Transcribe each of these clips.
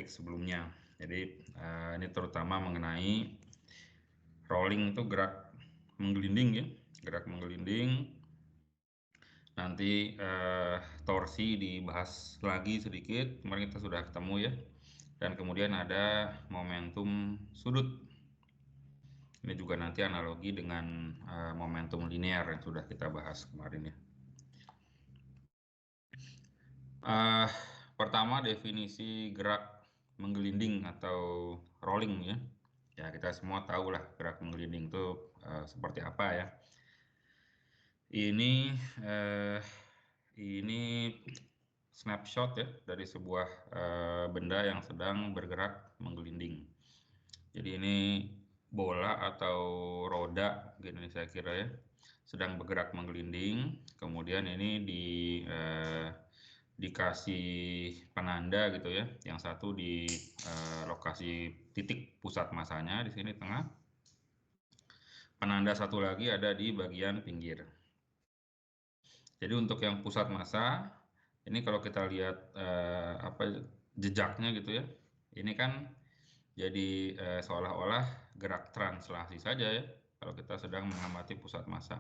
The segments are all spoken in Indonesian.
topik sebelumnya. Jadi ini terutama mengenai rolling itu gerak menggelinding ya, gerak menggelinding. Nanti torsi dibahas lagi sedikit, kemarin kita sudah ketemu ya. Dan kemudian ada momentum sudut. Ini juga nanti analogi dengan momentum linear yang sudah kita bahas kemarin ya. Pertama, definisi gerak menggelinding atau rolling ya. Ya, kita semua tahu lah gerak menggelinding itu seperti apa ya. Ini snapshot ya dari sebuah benda yang sedang bergerak menggelinding. Jadi ini bola atau roda gini saya kira ya, sedang bergerak menggelinding. Kemudian ini dikasih penanda gitu ya, yang satu di lokasi titik pusat masanya di sini tengah, penanda satu lagi ada di bagian pinggir. Jadi untuk yang pusat massa ini kalau kita lihat jejaknya gitu ya, ini kan jadi seolah-olah gerak translasi saja ya kalau kita sedang mengamati pusat massa.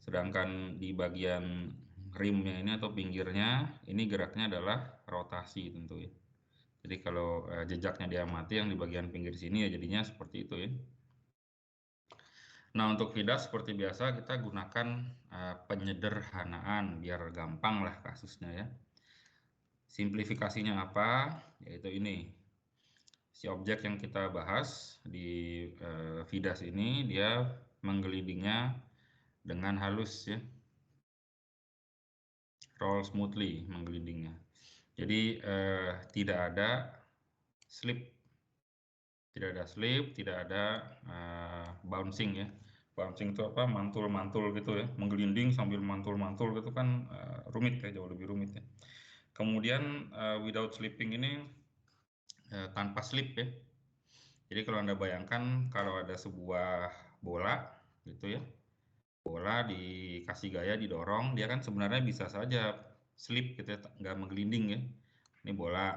Sedangkan di bagian rimnya ini atau pinggirnya ini geraknya adalah rotasi tentu ya. Jadi kalau jejaknya diamati yang di bagian pinggir sini ya jadinya seperti itu ya. Nah untuk Vidas seperti biasa kita gunakan penyederhanaan biar gampang lah kasusnya ya. Simplifikasinya apa? Yaitu ini. Si objek yang kita bahas di Vidas ini dia menggelindingnya dengan halus ya, roll smoothly menggelindingnya. Jadi tidak ada slip, tidak ada bouncing ya. Bouncing itu apa? Mantul-mantul gitu ya, menggelinding sambil mantul-mantul gitu kan rumit ya, jauh lebih rumit ya. Kemudian without slipping ini tanpa slip ya. Jadi kalau Anda bayangkan kalau ada sebuah bola gitu ya, bola dikasih gaya didorong, dia kan sebenarnya bisa saja slip gitu ya, nggak menggelinding ya. Ini bola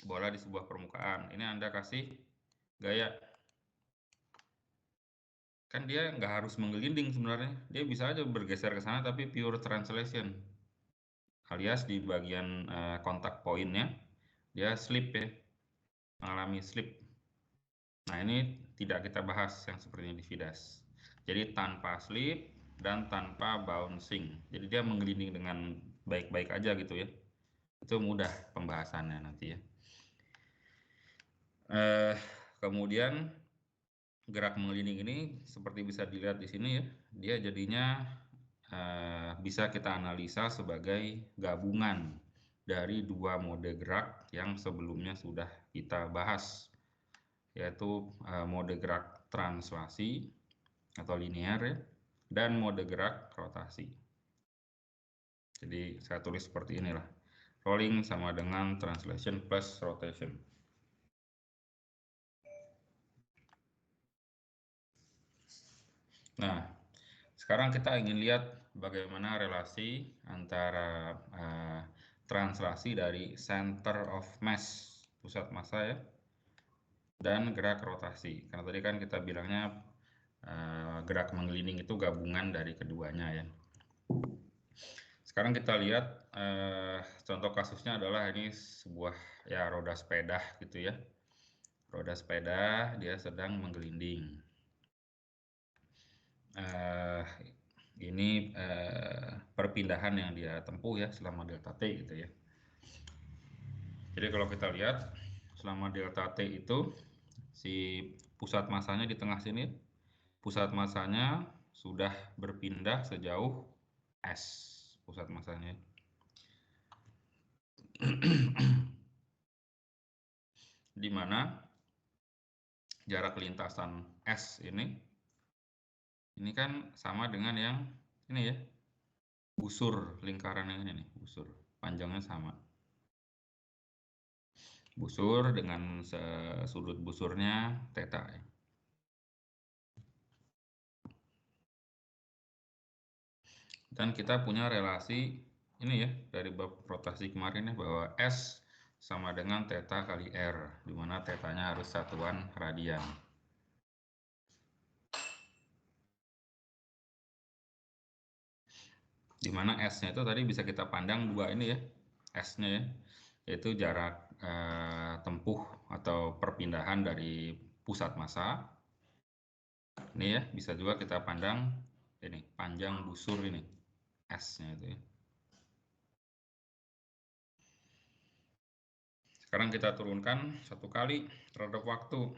bola di sebuah permukaan, ini Anda kasih gaya, kan dia nggak harus menggelinding sebenarnya, dia bisa aja bergeser ke sana tapi pure translation, alias di bagian kontak poinnya dia slip ya, mengalami slip. Nah ini tidak kita bahas yang seperti di Vidas. Jadi tanpa slip dan tanpa bouncing. Jadi dia menggelinding dengan baik-baik aja gitu ya. Itu mudah pembahasannya nanti ya. Kemudian gerak menggelinding ini seperti bisa dilihat di sini ya. Dia jadinya bisa kita analisa sebagai gabungan dari dua mode gerak yang sebelumnya sudah kita bahas, yaitu mode gerak translasi atau linear ya, dan mode gerak rotasi. Jadi saya tulis seperti inilah, rolling sama dengan translation plus rotation. Nah sekarang kita ingin lihat bagaimana relasi antara translasi dari center of mass, pusat massa ya, dan gerak rotasi. Karena tadi kan kita bilangnya gerak menggelinding itu gabungan dari keduanya ya. Sekarang kita lihat contoh kasusnya adalah ini sebuah ya roda sepeda gitu ya. Roda sepeda dia sedang menggelinding. Ini perpindahan yang dia tempuh ya selama delta T gitu ya. Jadi kalau kita lihat selama delta T itu si pusat massanya di tengah sini, pusat massanya sudah berpindah sejauh S pusat massanya. Di mana jarak lintasan S ini kan sama dengan yang ini ya, busur lingkaran yang ini nih, busur panjangnya sama. Busur dengan sudut busurnya theta ya. Dan kita punya relasi ini ya dari bab rotasi kemarin ya, bahwa S sama dengan theta kali R, di mana tetanya harus satuan radian. Di mana S-nya itu tadi bisa kita pandang dua ini ya, S-nya ya, yaitu jarak tempuh atau perpindahan dari pusat massa. Ini ya, bisa juga kita pandang ini, panjang busur ini, S-nya itu ya. Sekarang kita turunkan satu kali terhadap waktu.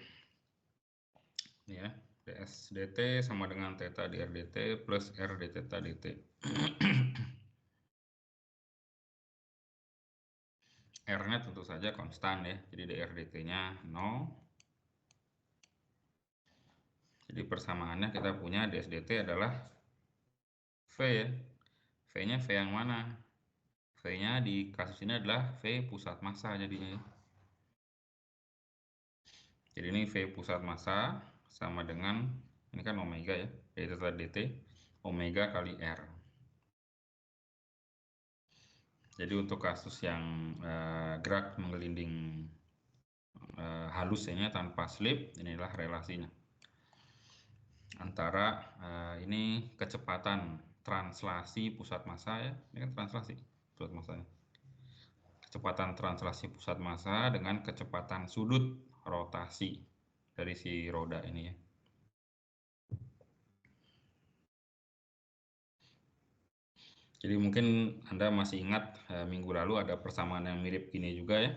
Ini ya, ds dt sama dengan theta dr dt plus r d theta dt. R-nya tentu saja konstan ya, jadi dr dt-nya 0. Jadi persamaannya kita punya ds dt adalah V ya. V-nya V yang mana? V-nya di kasus ini adalah V pusat massa jadinya. Jadi ini V pusat massa sama dengan, ini kan omega ya, d theta dt, omega kali R. Jadi untuk kasus yang gerak menggelinding halus ini tanpa slip, inilah relasinya. Antara ini kecepatan translasi pusat massa ya, ini kan translasi pusat massanya. Kecepatan translasi pusat massa dengan kecepatan sudut rotasi dari si roda ini ya. Jadi mungkin Anda masih ingat minggu lalu ada persamaan yang mirip gini juga ya.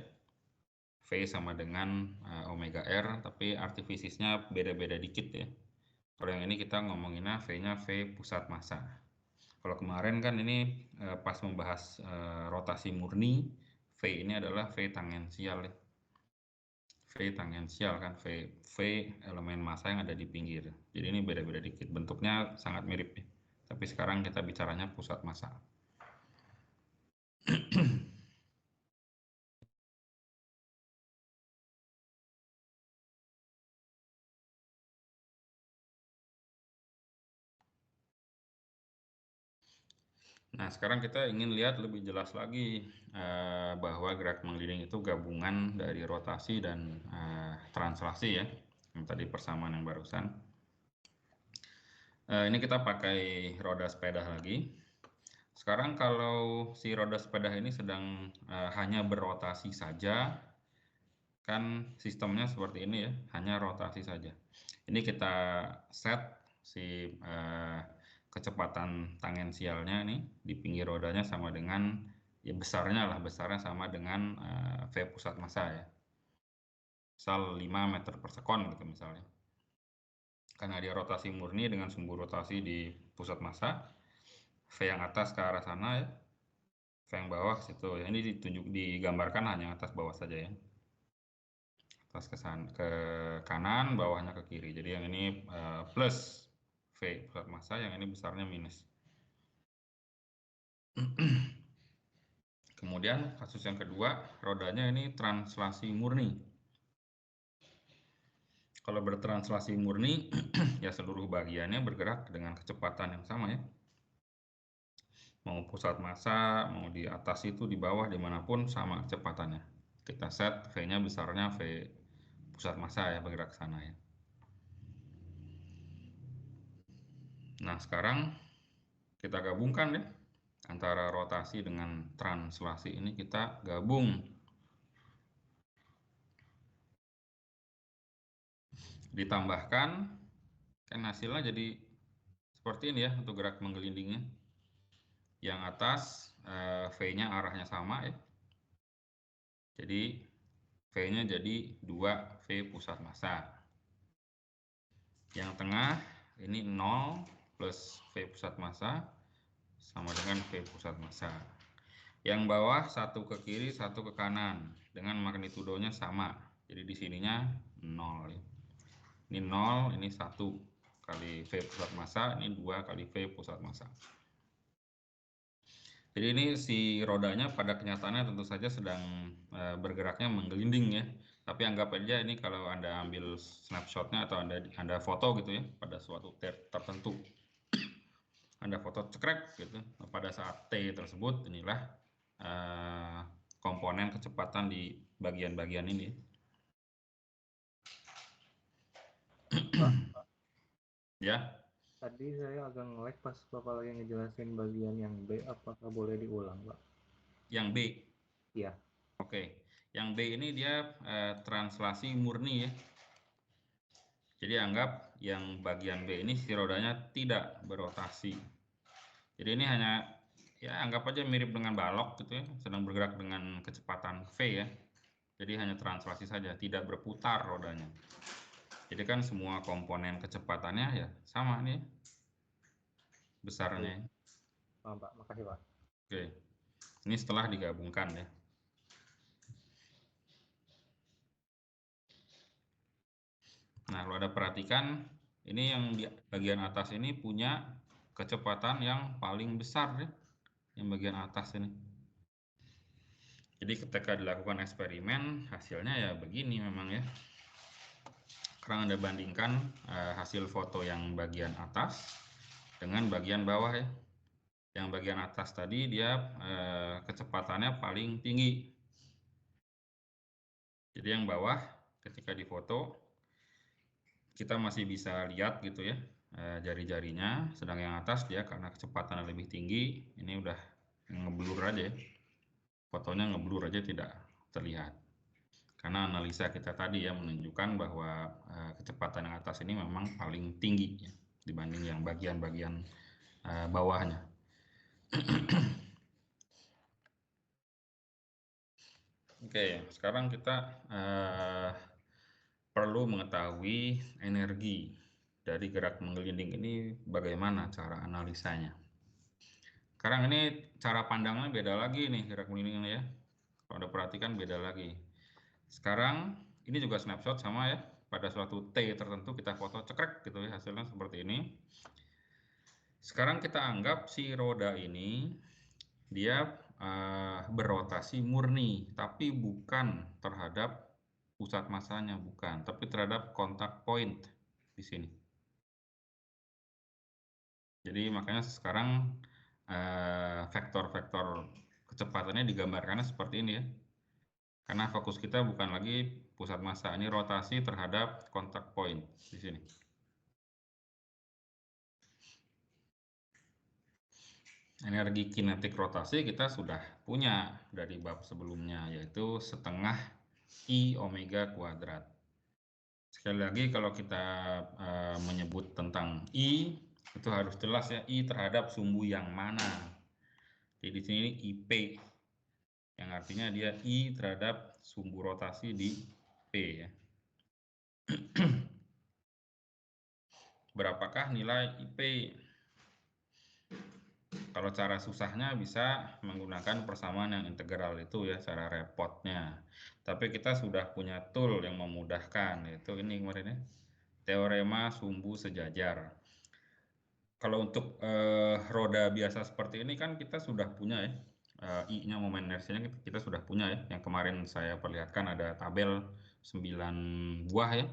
V sama dengan omega R, tapi artifisisnya beda-beda dikit ya. Kalau yang ini kita ngomonginnya V-nya V pusat massa. Kalau kemarin kan ini pas membahas rotasi murni, V ini adalah V tangensial ya. V tangensial kan, V elemen massa yang ada di pinggir. Jadi ini beda-beda dikit, bentuknya sangat mirip ya. Tapi sekarang kita bicaranya pusat massa. Nah, sekarang kita ingin lihat lebih jelas lagi bahwa gerak mengelilingi itu gabungan dari rotasi dan translasi ya. Yang tadi persamaan yang barusan. Ini kita pakai roda sepeda lagi. Sekarang kalau si roda sepeda ini sedang hanya berrotasi saja, kan sistemnya seperti ini ya, hanya rotasi saja. Ini kita set si kecepatan tangensialnya nih di pinggir rodanya sama dengan ya besarnya sama dengan V pusat massa ya. Misal 5 meter per sekon gitu misalnya. Karena dia rotasi murni dengan sumbu rotasi di pusat massa, V yang atas ke arah sana ya, V yang bawah ke situ ya. Ini digambarkan hanya atas bawah saja ya. Atas ke kanan, bawahnya ke kiri. Jadi yang ini plus V pusat massa, yang ini besarnya minus. Kemudian kasus yang kedua, rodanya ini translasi murni. Kalau bertranslasi murni, ya seluruh bagiannya bergerak dengan kecepatan yang sama ya. Mau pusat massa, mau di atas itu, di bawah, dimanapun sama kecepatannya. Kita set V-nya besarnya V pusat massa ya, bergerak ke sana ya. Nah sekarang kita gabungkan ya, antara rotasi dengan translasi ini kita gabung. Ditambahkan, kan hasilnya jadi seperti ini ya untuk gerak menggelindingnya. Yang atas V-nya arahnya sama ya. Jadi V-nya jadi 2 V pusat massa. Yang tengah ini 0 plus V pusat massa sama dengan V pusat massa. Yang bawah satu ke kiri, satu ke kanan dengan magnitudonya sama. Jadi di sininya 0 ya. Ini 0, ini 1 kali V pusat massa, ini 2 kali V pusat massa. Jadi ini si rodanya pada kenyataannya tentu saja sedang bergeraknya menggelinding ya. Tapi anggap aja ini kalau Anda ambil snapshotnya atau Anda foto gitu ya pada suatu tertentu. Anda foto cekrek gitu. Pada saat T tersebut inilah komponen kecepatan di bagian-bagian ini. Pak, Ya, tadi saya agak nge-lag pas Bapak lagi ngejelasin bagian yang B, apakah boleh diulang, Pak? yang B. Iya. Oke, yang B ini dia translasi murni ya. Jadi anggap yang bagian B ini si rodanya tidak berotasi. Jadi ini hanya ya anggap aja mirip dengan balok gitu ya, sedang bergerak dengan kecepatan V ya. Jadi hanya translasi saja, tidak berputar rodanya. Jadi kan semua komponen kecepatannya ya sama nih Iya. besarnya. Paham, Pak. Makasih, Pak. Oke, ini setelah digabungkan ya. Nah, kalau ada perhatikan, ini yang di bagian atas ini punya kecepatan yang paling besar ya, yang bagian atas ini. Jadi ketika dilakukan eksperimen, hasilnya ya begini memang ya. Sekarang Anda bandingkan hasil foto yang bagian atas dengan bagian bawah ya. Yang bagian atas tadi dia kecepatannya paling tinggi. Jadi yang bawah ketika difoto kita masih bisa lihat gitu ya jari-jarinya, sedang yang atas dia karena kecepatan lebih tinggi ini udah ngeblur aja ya. Fotonya ngeblur aja tidak terlihat. Karena analisa kita tadi ya menunjukkan bahwa kecepatan yang atas ini memang paling tinggi ya, dibanding yang bagian-bagian bawahnya. Oke, sekarang kita perlu mengetahui energi dari gerak menggelinding ini bagaimana cara analisanya. Sekarang ini cara pandangnya beda lagi nih gerak menggelinding ya. Kalau Anda perhatikan beda lagi. Sekarang ini juga snapshot sama ya. Pada suatu T tertentu kita foto cekrek gitu ya, hasilnya seperti ini. Sekarang kita anggap si roda ini dia berotasi murni, tapi bukan terhadap pusat masanya, bukan, tapi terhadap kontak point di sini. Jadi makanya sekarang vektor-vektor kecepatannya digambarkannya seperti ini ya. Karena fokus kita bukan lagi pusat massa, ini rotasi terhadap kontak point di sini. Energi kinetik rotasi kita sudah punya dari bab sebelumnya, yaitu setengah I omega kuadrat. Sekali lagi kalau kita menyebut tentang I, itu harus jelas ya, I terhadap sumbu yang mana. Jadi di sini IP, yang artinya dia I terhadap sumbu rotasi di P ya. Berapakah nilai IP? Kalau cara susahnya bisa menggunakan persamaan yang integral itu ya, cara repotnya. Tapi kita sudah punya tool yang memudahkan, yaitu ini kemarin ya, teorema sumbu sejajar. Kalau untuk roda biasa seperti ini kan kita sudah punya ya, I-nya momen inersianya kita sudah punya ya. Yang kemarin saya perlihatkan ada tabel 9 buah ya,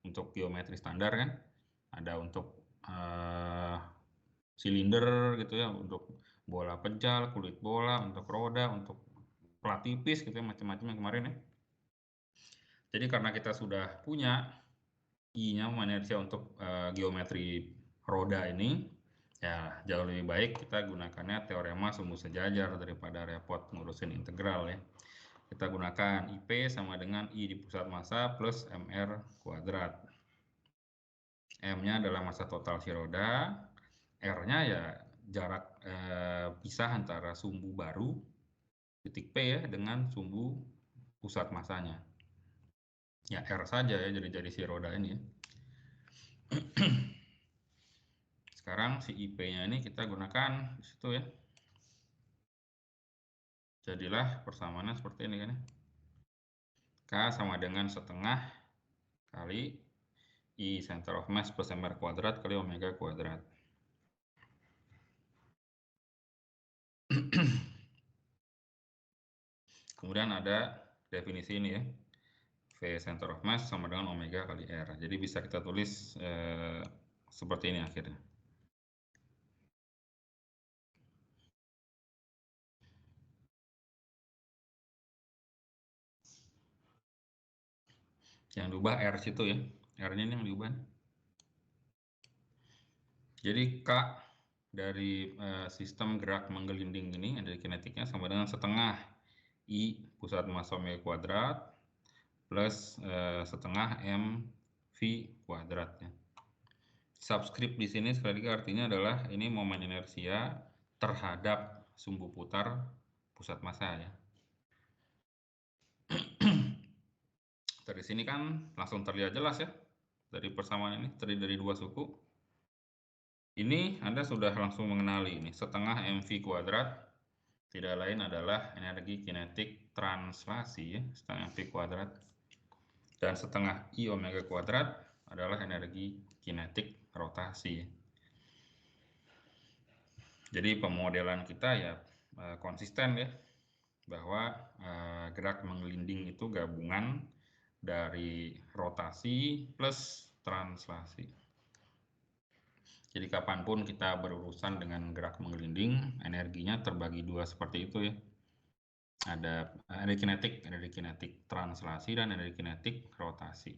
untuk geometri standar kan. Ada untuk silinder gitu ya, untuk bola pencal, kulit bola, untuk roda, untuk plat tipis gitu ya, macam-macam yang kemarin ya. Jadi karena kita sudah punya I-nya inersia untuk geometri roda ini, ya jauh lebih baik kita gunakannya teorema sumbu sejajar daripada repot ngurusin integral ya. Kita gunakan IP sama dengan I di pusat massa plus MR kuadrat. M-nya adalah massa total si roda, R-nya ya jarak pisah antara sumbu baru titik P ya dengan sumbu pusat massanya. Ya R saja ya jadi si roda ini ya. Sekarang si IP-nya ini kita gunakan di situ ya. Jadilah persamaannya seperti ini kan ya. K sama dengan setengah kali I center of mass plus MR kuadrat kali omega kuadrat. Kemudian ada definisi ini ya. V center of mass sama dengan omega kali R. Jadi bisa kita tulis seperti ini akhirnya. Yang diubah R situ ya. R-nya ini yang diubah. Jadi K dari sistem gerak menggelinding ini, dari kinetiknya sama dengan setengah I pusat massa omega kuadrat plus setengah M V kuadrat ya. Subscript di sini sekali lagi artinya adalah ini momen inersia terhadap sumbu putar pusat massa ya. Dari sini kan langsung terlihat jelas ya, dari persamaan ini terdiri dari dua suku. Ini Anda sudah langsung mengenali ini, setengah mv kuadrat tidak lain adalah energi kinetik translasi ya, setengah mv kuadrat. Dan setengah I omega kuadrat adalah energi kinetik rotasi. Jadi pemodelan kita ya konsisten ya, bahwa gerak menggelinding itu gabungan dari rotasi plus translasi. Jadi kapanpun kita berurusan dengan gerak menggelinding, energinya terbagi dua seperti itu ya. Ada energi kinetik translasi dan energi kinetik rotasi.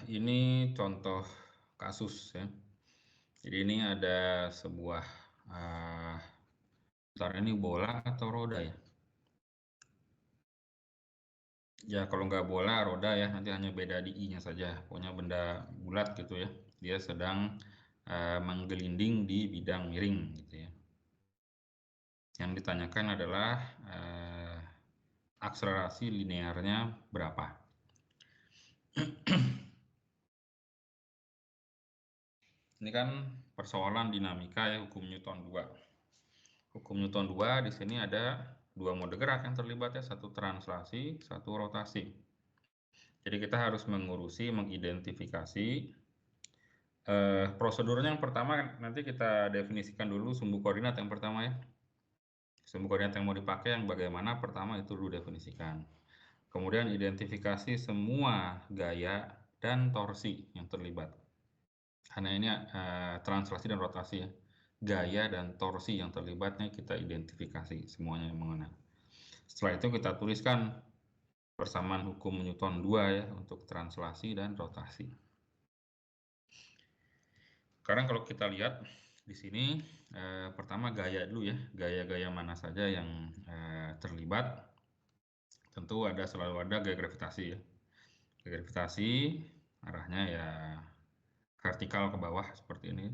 Ini contoh kasus ya. Jadi ini ada sebuah bentar, ini bola atau roda ya? Ya kalau nggak bola, roda ya, nanti hanya beda di I-nya saja. Pokoknya benda bulat gitu ya. Dia sedang menggelinding di bidang miring gitu ya. Yang ditanyakan adalah akselerasi linearnya berapa. Ini kan persoalan dinamika ya, hukum Newton 2. Hukum Newton 2 di sini ada dua mode gerak yang terlibat ya, satu translasi, satu rotasi. Jadi kita harus mengidentifikasi prosedurnya. Yang pertama nanti kita definisikan dulu sumbu koordinat yang pertama ya. Sumbu koordinat yang mau dipakai yang bagaimana, pertama itu dulu definisikan. Kemudian identifikasi semua gaya dan torsi yang terlibat. Karena ini translasi dan rotasi ya. Gaya dan torsi yang terlibatnya kita identifikasi semuanya yang mengenai. Setelah itu kita tuliskan persamaan hukum Newton 2 ya untuk translasi dan rotasi. Sekarang kalau kita lihat di sini pertama gaya dulu ya. Gaya-gaya mana saja yang terlibat. Tentu selalu ada gaya gravitasi ya. Gaya gravitasi arahnya ya vertikal ke bawah seperti ini.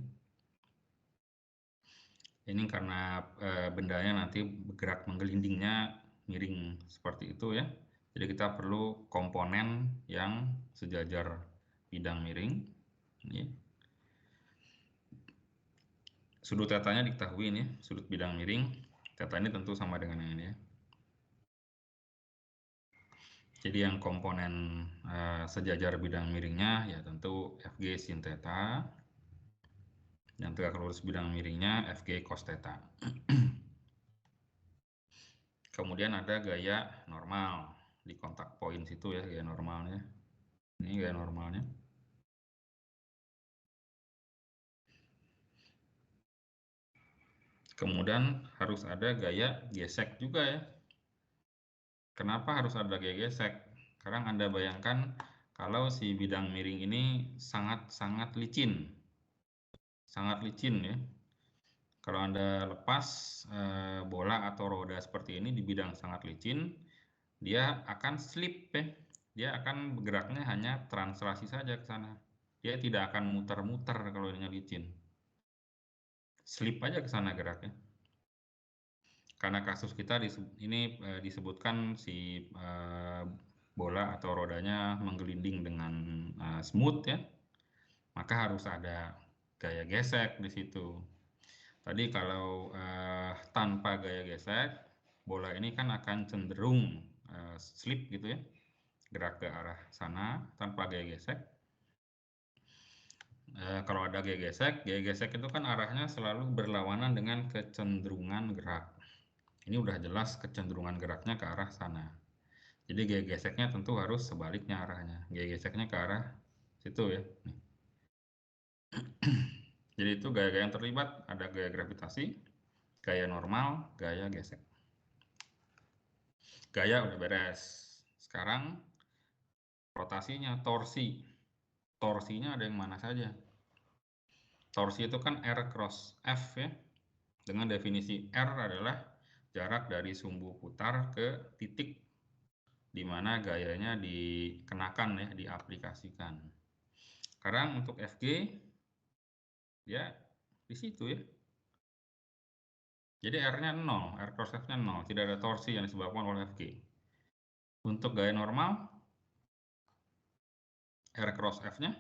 Ini karena bendanya nanti bergerak menggelindingnya miring seperti itu ya. Jadi kita perlu komponen yang sejajar bidang miring. Ini. Sudut tetanya diketahui ini, sudut bidang miring. Theta ini tentu sama dengan yang ini ya. Jadi yang komponen sejajar bidang miringnya ya tentu Fg sin theta. Yang tegak lurus bidang miringnya Fg cos theta. Kemudian ada gaya normal di kontak poin situ ya, gaya normalnya. Ini gaya normalnya. Kemudian harus ada gaya gesek juga ya. Kenapa harus ada gaya gesek? Sekarang Anda bayangkan kalau si bidang miring ini sangat licin. Sangat licin ya. Kalau Anda lepas bola atau roda seperti ini di bidang sangat licin, dia akan slip ya. Dia akan bergeraknya hanya translasi saja ke sana. Dia tidak akan muter-muter kalau ini licin. Slip aja ke sana geraknya. karena kasus kita ini disebutkan si bola atau rodanya menggelinding dengan smooth ya, maka harus ada gaya gesek di situ. Tadi kalau tanpa gaya gesek, bola ini kan akan cenderung slip gitu ya, gerak ke arah sana tanpa gaya gesek. Kalau ada gaya gesek itu kan arahnya selalu berlawanan dengan kecenderungan gerak. Ini udah jelas kecenderungan geraknya ke arah sana. Jadi gaya geseknya tentu harus sebaliknya arahnya. Gaya geseknya ke arah situ ya. Jadi itu gaya-gaya yang terlibat, ada gaya gravitasi, gaya normal, gaya gesek. Gaya udah beres. Sekarang rotasinya, torsi. Torsinya ada yang mana saja? Torsi itu kan R cross F ya. Dengan definisi R adalah jarak dari sumbu putar ke titik di mana gayanya dikenakan ya, diaplikasikan. Sekarang untuk FG ya di situ ya. Jadi R-nya 0, R cross F-nya 0, tidak ada torsi yang disebabkan oleh FG. Untuk gaya normal, R cross F-nya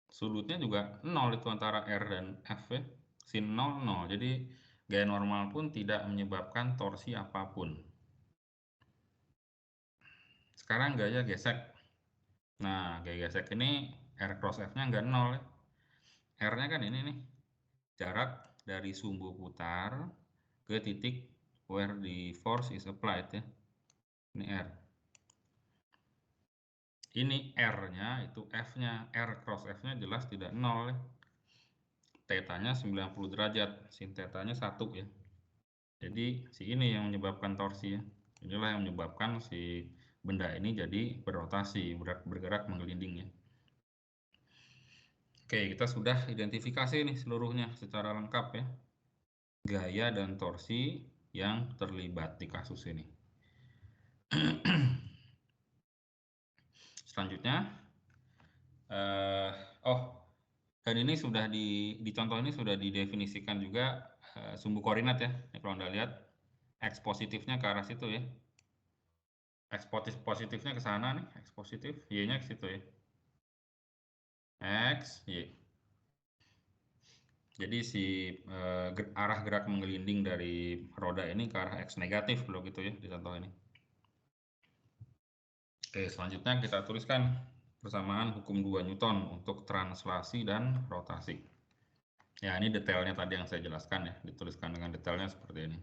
sudutnya juga 0 itu antara R dan F ya. Sin 0, 0. Jadi gaya normal pun tidak menyebabkan torsi apapun. Sekarang gaya gesek. Nah, gaya gesek ini R cross F-nya nggak 0 ya. R-nya kan ini nih, jarak dari sumbu putar ke titik where the force is applied ya. Ini R. Ini R-nya, itu F-nya. R cross F-nya jelas tidak 0 ya. Theta-nya 90 derajat, sin theta-nya 1 ya. Jadi si ini yang menyebabkan torsi ya. Inilah yang menyebabkan si benda ini jadi berotasi, bergerak menggelinding ya. Oke, kita sudah identifikasi nih seluruhnya secara lengkap ya. Gaya dan torsi yang terlibat di kasus ini. Selanjutnya, dan ini sudah di contoh ini sudah didefinisikan juga sumbu koordinat ya. Kalau Anda lihat, X positifnya ke arah situ ya. X positifnya ke sana nih, X positif, Y-nya ke situ ya. X, Y. Jadi si arah gerak menggelinding dari roda ini ke arah X negatif loh gitu ya di contoh ini. Oke, selanjutnya kita tuliskan persamaan hukum 2 Newton untuk translasi dan rotasi. Ya, ini detailnya tadi yang saya jelaskan ya, dituliskan dengan detailnya seperti ini.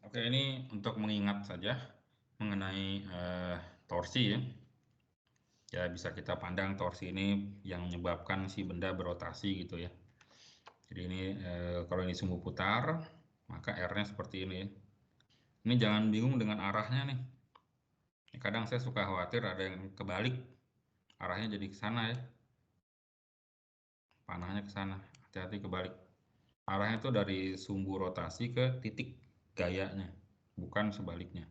Oke, ini untuk mengingat saja mengenai torsi ya. Ya, bisa kita pandang torsi ini yang menyebabkan si benda berotasi gitu ya. Jadi ini kalau ini sumbu putar, maka R-nya seperti ini ya. Ini jangan bingung dengan arahnya nih. Kadang saya suka khawatir ada yang kebalik, arahnya jadi ke sana ya. Panahnya ke sana, hati-hati kebalik. Arahnya itu dari sumbu rotasi ke titik gayanya, bukan sebaliknya.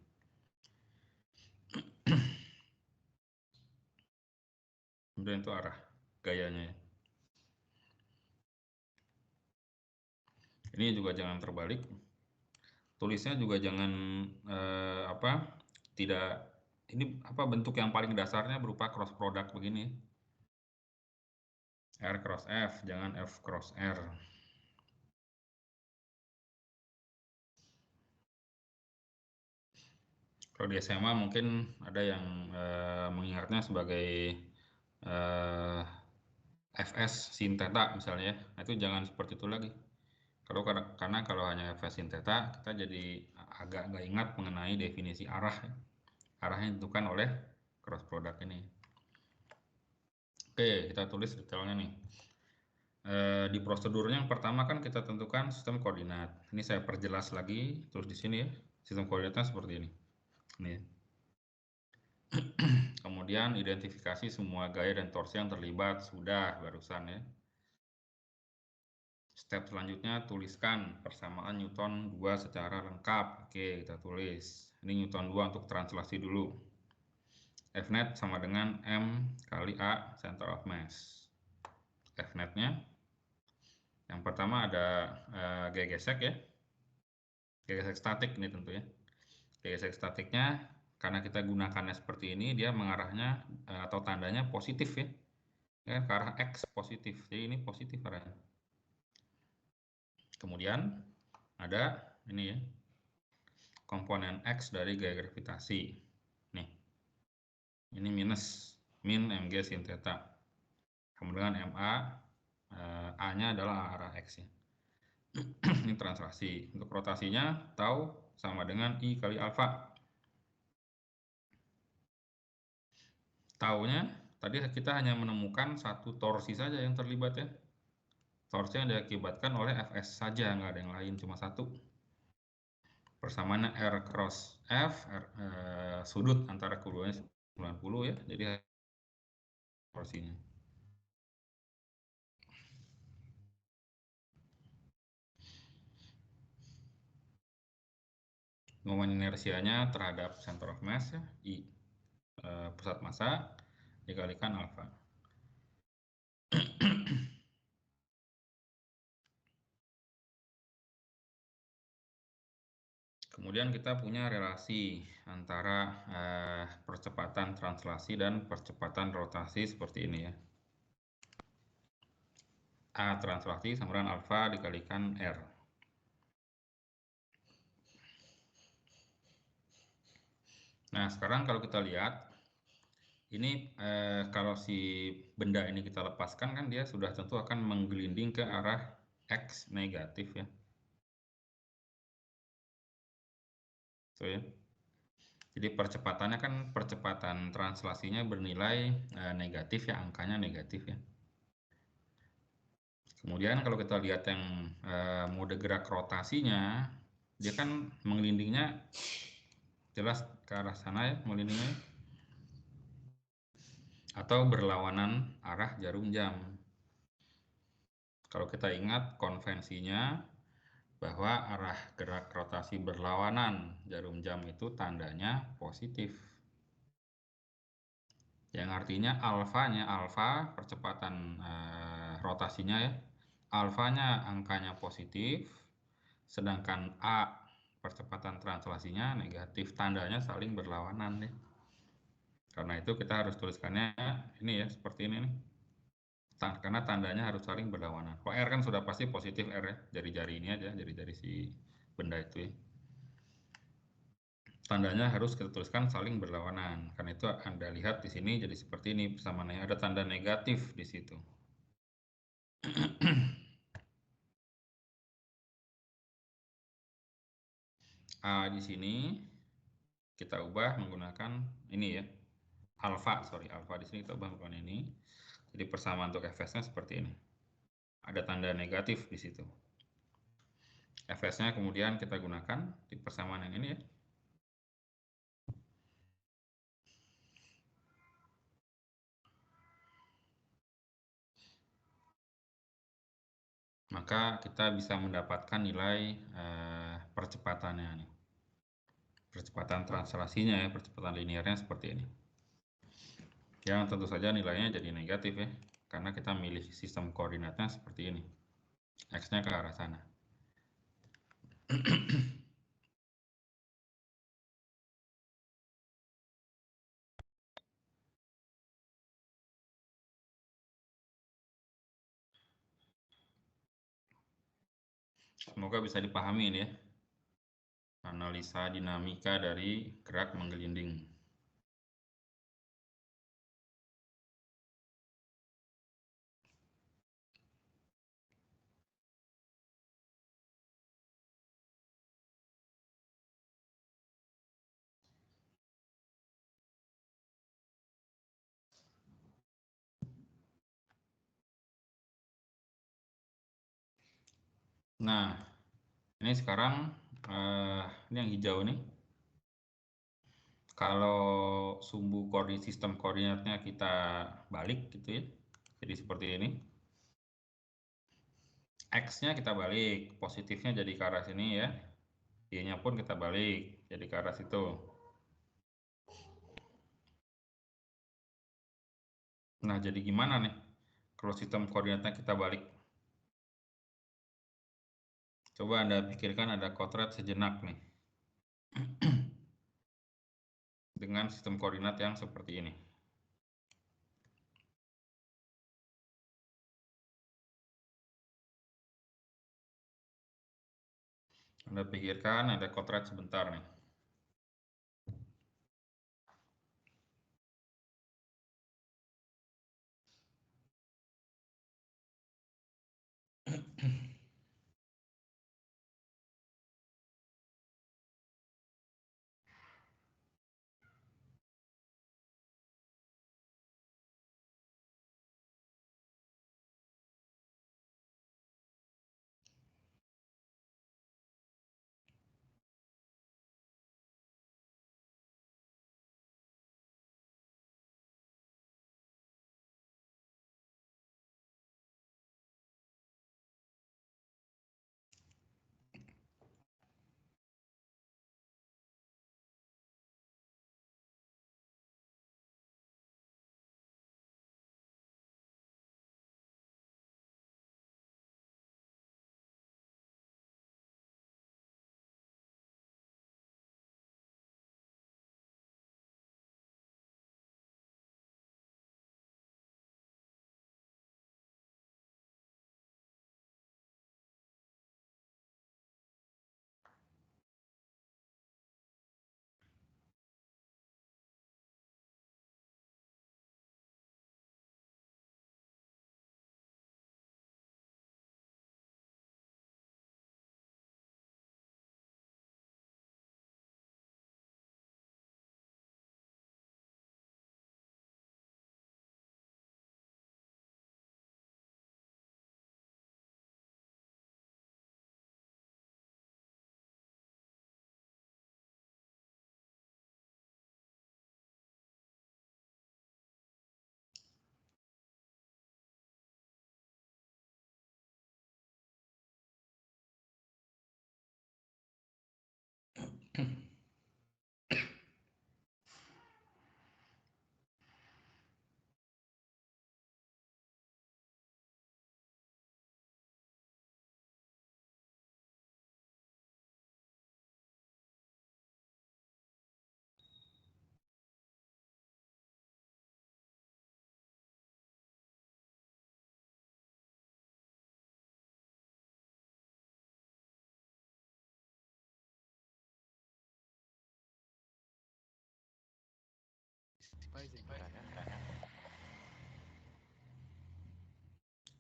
Kemudian itu arah gayanya ya. Ini juga jangan terbalik. Tulisnya juga jangan tidak ini bentuk yang paling dasarnya berupa cross product begini. R cross F, jangan F cross R. Kalau di SMA mungkin ada yang mengingatnya sebagai Fs sin theta misalnya ya. Nah, itu jangan seperti itu lagi. Karena kalau hanya Fs sin theta, kita jadi agak nggak ingat mengenai definisi arah. Arah yang ditentukan oleh cross product ini. Oke, kita tulis detailnya nih. Di prosedurnya yang pertama kan kita tentukan sistem koordinat. Ini saya perjelas lagi, terus di sini ya. Sistem koordinatnya seperti ini. Nih. Kemudian identifikasi semua gaya dan torsi yang terlibat, sudah barusan ya. Step selanjutnya tuliskan persamaan Newton 2 secara lengkap. Oke, kita tulis. Ini Newton 2 untuk translasi dulu. Fnet sama dengan M kali A center of mass. Fnet-nya yang pertama ada gaya gesek ya. Gaya gesek statik ini tentu ya. Gaya gesek statiknya karena kita gunakannya seperti ini, dia mengarahnya atau tandanya positif ya. Ya, ke arah X positif. Jadi ini positif arahnya. Kemudian ada ini ya, komponen X dari gaya gravitasi. Nih, ini minus min mg sin theta. Kemudian MA, A-nya adalah arah X ya. Ini translasi. Untuk rotasinya tau sama dengan I kali alfa. Taunya tadi kita hanya menemukan satu torsi saja yang terlibat ya. Torsi yang diakibatkan oleh Fs saja, nggak ada yang lain, cuma satu. Persamaannya R cross F, sudut antara keduanya 90 ya, jadi torsinya. Momen inersianya terhadap center of mass ya, I pusat massa dikalikan alfa. Kemudian kita punya relasi antara percepatan translasi dan percepatan rotasi seperti ini ya. A translasi sama dengan alfa dikalikan R. Nah, sekarang kalau kita lihat, ini kalau si benda ini kita lepaskan kan dia sudah tentu akan menggelinding ke arah X negatif ya. So, ya. Jadi percepatannya kan percepatan translasinya bernilai negatif ya, angkanya negatif ya. Kemudian kalau kita lihat yang mode gerak rotasinya, dia kan menggelindingnya jelas ke arah sana ya, menggelindingnya. Atau berlawanan arah jarum jam. Kalau kita ingat konvensinya bahwa arah gerak rotasi berlawanan jarum jam itu tandanya positif. Yang artinya alfa percepatan rotasinya ya, alfanya angkanya positif, sedangkan A percepatan translasinya negatif, tandanya saling berlawanan nih. Karena itu kita harus tuliskannya ini ya, seperti ini nih. Karena tandanya harus saling berlawanan. Kalau R kan sudah pasti positif R ya, jari-jari ini aja, jari-jari si benda itu ya. Tandanya harus kita tuliskan saling berlawanan. Karena itu Anda lihat di sini jadi seperti ini persamaannya, ada tanda negatif di situ. A di sini kita ubah menggunakan ini ya. Alfa di sini kita ubah menggunakan ini. Jadi persamaan untuk Fs-nya seperti ini. Ada tanda negatif di situ. Fs-nya kemudian kita gunakan di persamaan yang ini ya. Maka kita bisa mendapatkan nilai percepatannya nih. Percepatan translasinya ya, percepatan linearnya seperti ini. Yang tentu saja nilainya jadi negatif ya, karena kita milih sistem koordinatnya seperti ini. X-nya ke arah sana. Semoga bisa dipahami ini ya. Analisa dinamika dari gerak menggelinding. Nah, ini sekarang ini yang hijau nih. Kalau sumbu sistem koordinatnya kita balik gitu ya. Jadi seperti ini. X-nya kita balik, positifnya jadi ke arah sini ya. Y-nya pun kita balik, jadi ke arah situ. Nah, jadi gimana nih kalau sistem koordinatnya kita balik? Coba Anda pikirkan, ada kodrat sejenak nih. Dengan sistem koordinat yang seperti ini. Anda pikirkan, ada kodrat sebentar nih.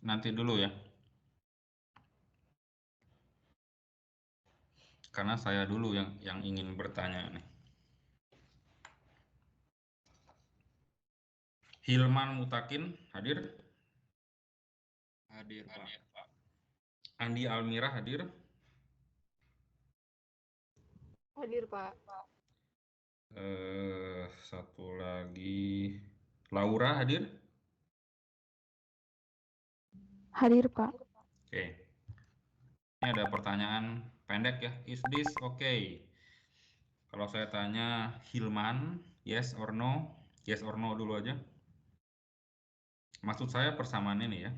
Nanti dulu ya. Karena saya dulu yang ingin bertanya nih. Hilman Mutakin hadir? Hadir, Pak. Andi Almira hadir? Hadir, Pak. Satu lagi, Laura hadir? Hadir, Pak. Oke. Ini ada pertanyaan pendek ya. Is this okay? Kalau saya tanya Hilman, yes or no? Yes or no dulu aja. Maksud saya persamaan ini ya.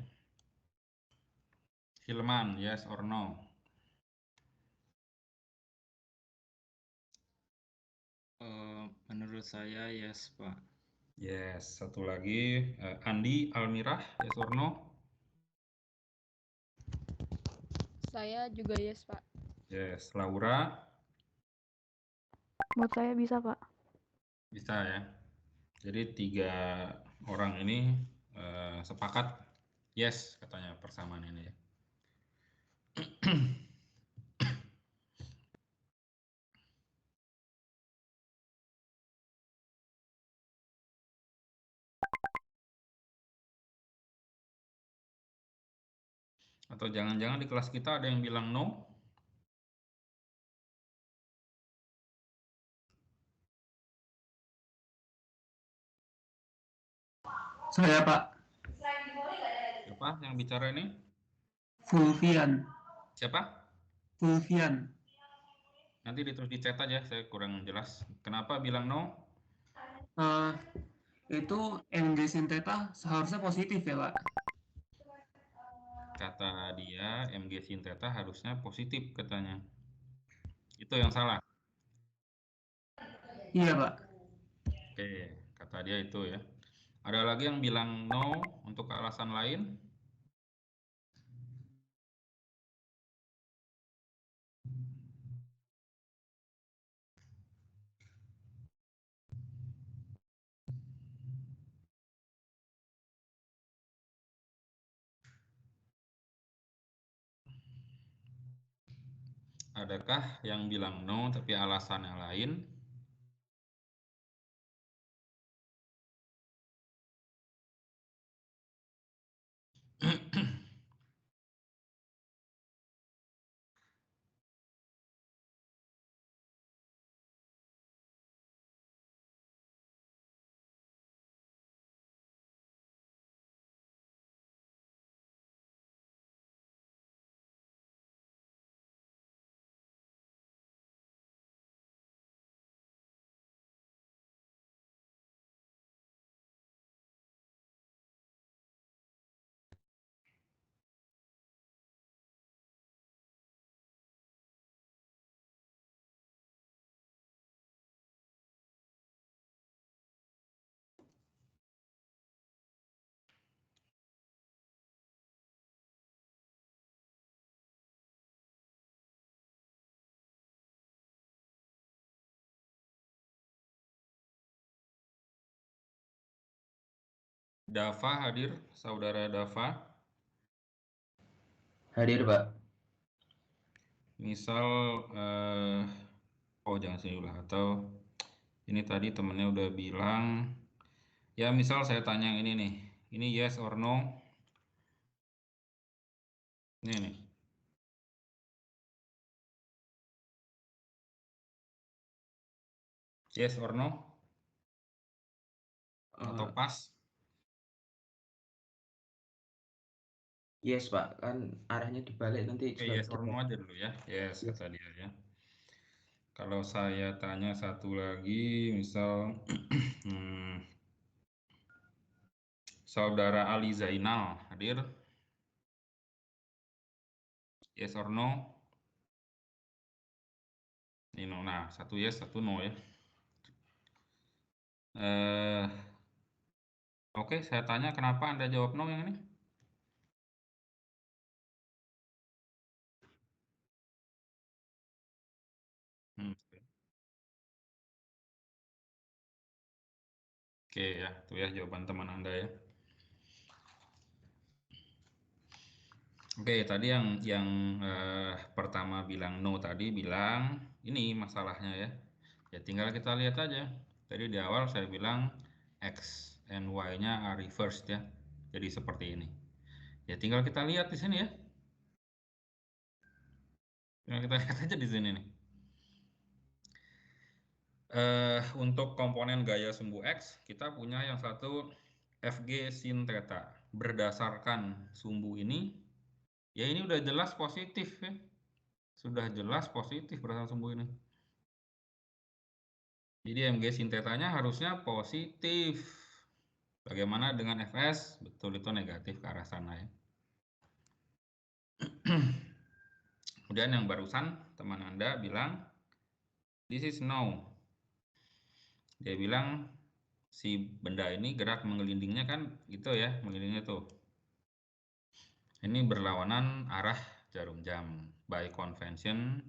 Hilman, yes or no? Menurut saya yes, Pak. Yes. Satu lagi, Andi Almirah, yes or no? Saya juga yes, Pak. Yes. Laura? Menurut saya bisa, Pak. Bisa ya. Jadi 3 orang ini sepakat yes katanya persamaan ini ya. Atau jangan-jangan di kelas kita ada yang bilang no? Saya Pak, Siapa yang bicara ini? Fulvian. Siapa? Fulvian. Nanti ditulis di chat aja, saya kurang jelas. Kenapa bilang no? Itu MG sin theta seharusnya positif ya Pak? Kata dia MG sin theta harusnya positif katanya. Itu yang salah. Iya Pak. Oke, kata dia itu ya. Ada lagi yang bilang no untuk alasan lain? Adakah yang bilang no tapi alasannya lain? Dava hadir, saudara Dava. Hadir, Pak. Misal, oh jangan sini dulu, atau ini tadi temennya udah bilang, ya misal saya tanya yang ini nih, ini yes or no? Ini nih. Yes or no? Atau pas? Yes, Pak. Kan arahnya dibalik nanti Oke, juga yes or no debat. aja dulu ya. Yes, Yes. kata dia ya. Kalau saya tanya satu lagi, misal saudara Ali Zainal hadir? Yes or no? Ini no. Nah, satu yes, satu no ya. Oke, saya tanya kenapa Anda jawab no yang ini? Oke ya, itu ya jawaban teman Anda ya. Oke, tadi yang pertama bilang no tadi bilang ini masalahnya ya. Ya tinggal kita lihat aja. Tadi di awal saya bilang X and Y-nya are reversed ya. Jadi seperti ini. Ya tinggal kita lihat di sini ya. Tinggal kita lihat aja di sini nih. Untuk komponen gaya sumbu X, kita punya yang satu Fg sin theta. Berdasarkan sumbu ini, ya ini udah jelas positif ya. Sudah jelas positif berdasarkan sumbu ini. Jadi Mg sin theta-nya harusnya positif. Bagaimana dengan Fs? Betul, itu negatif ke arah sana ya. Kemudian yang barusan teman Anda bilang this is no. Dia bilang si benda ini gerak menggelindingnya kan gitu ya, menggelindingnya tuh. Ini berlawanan arah jarum jam. By convention,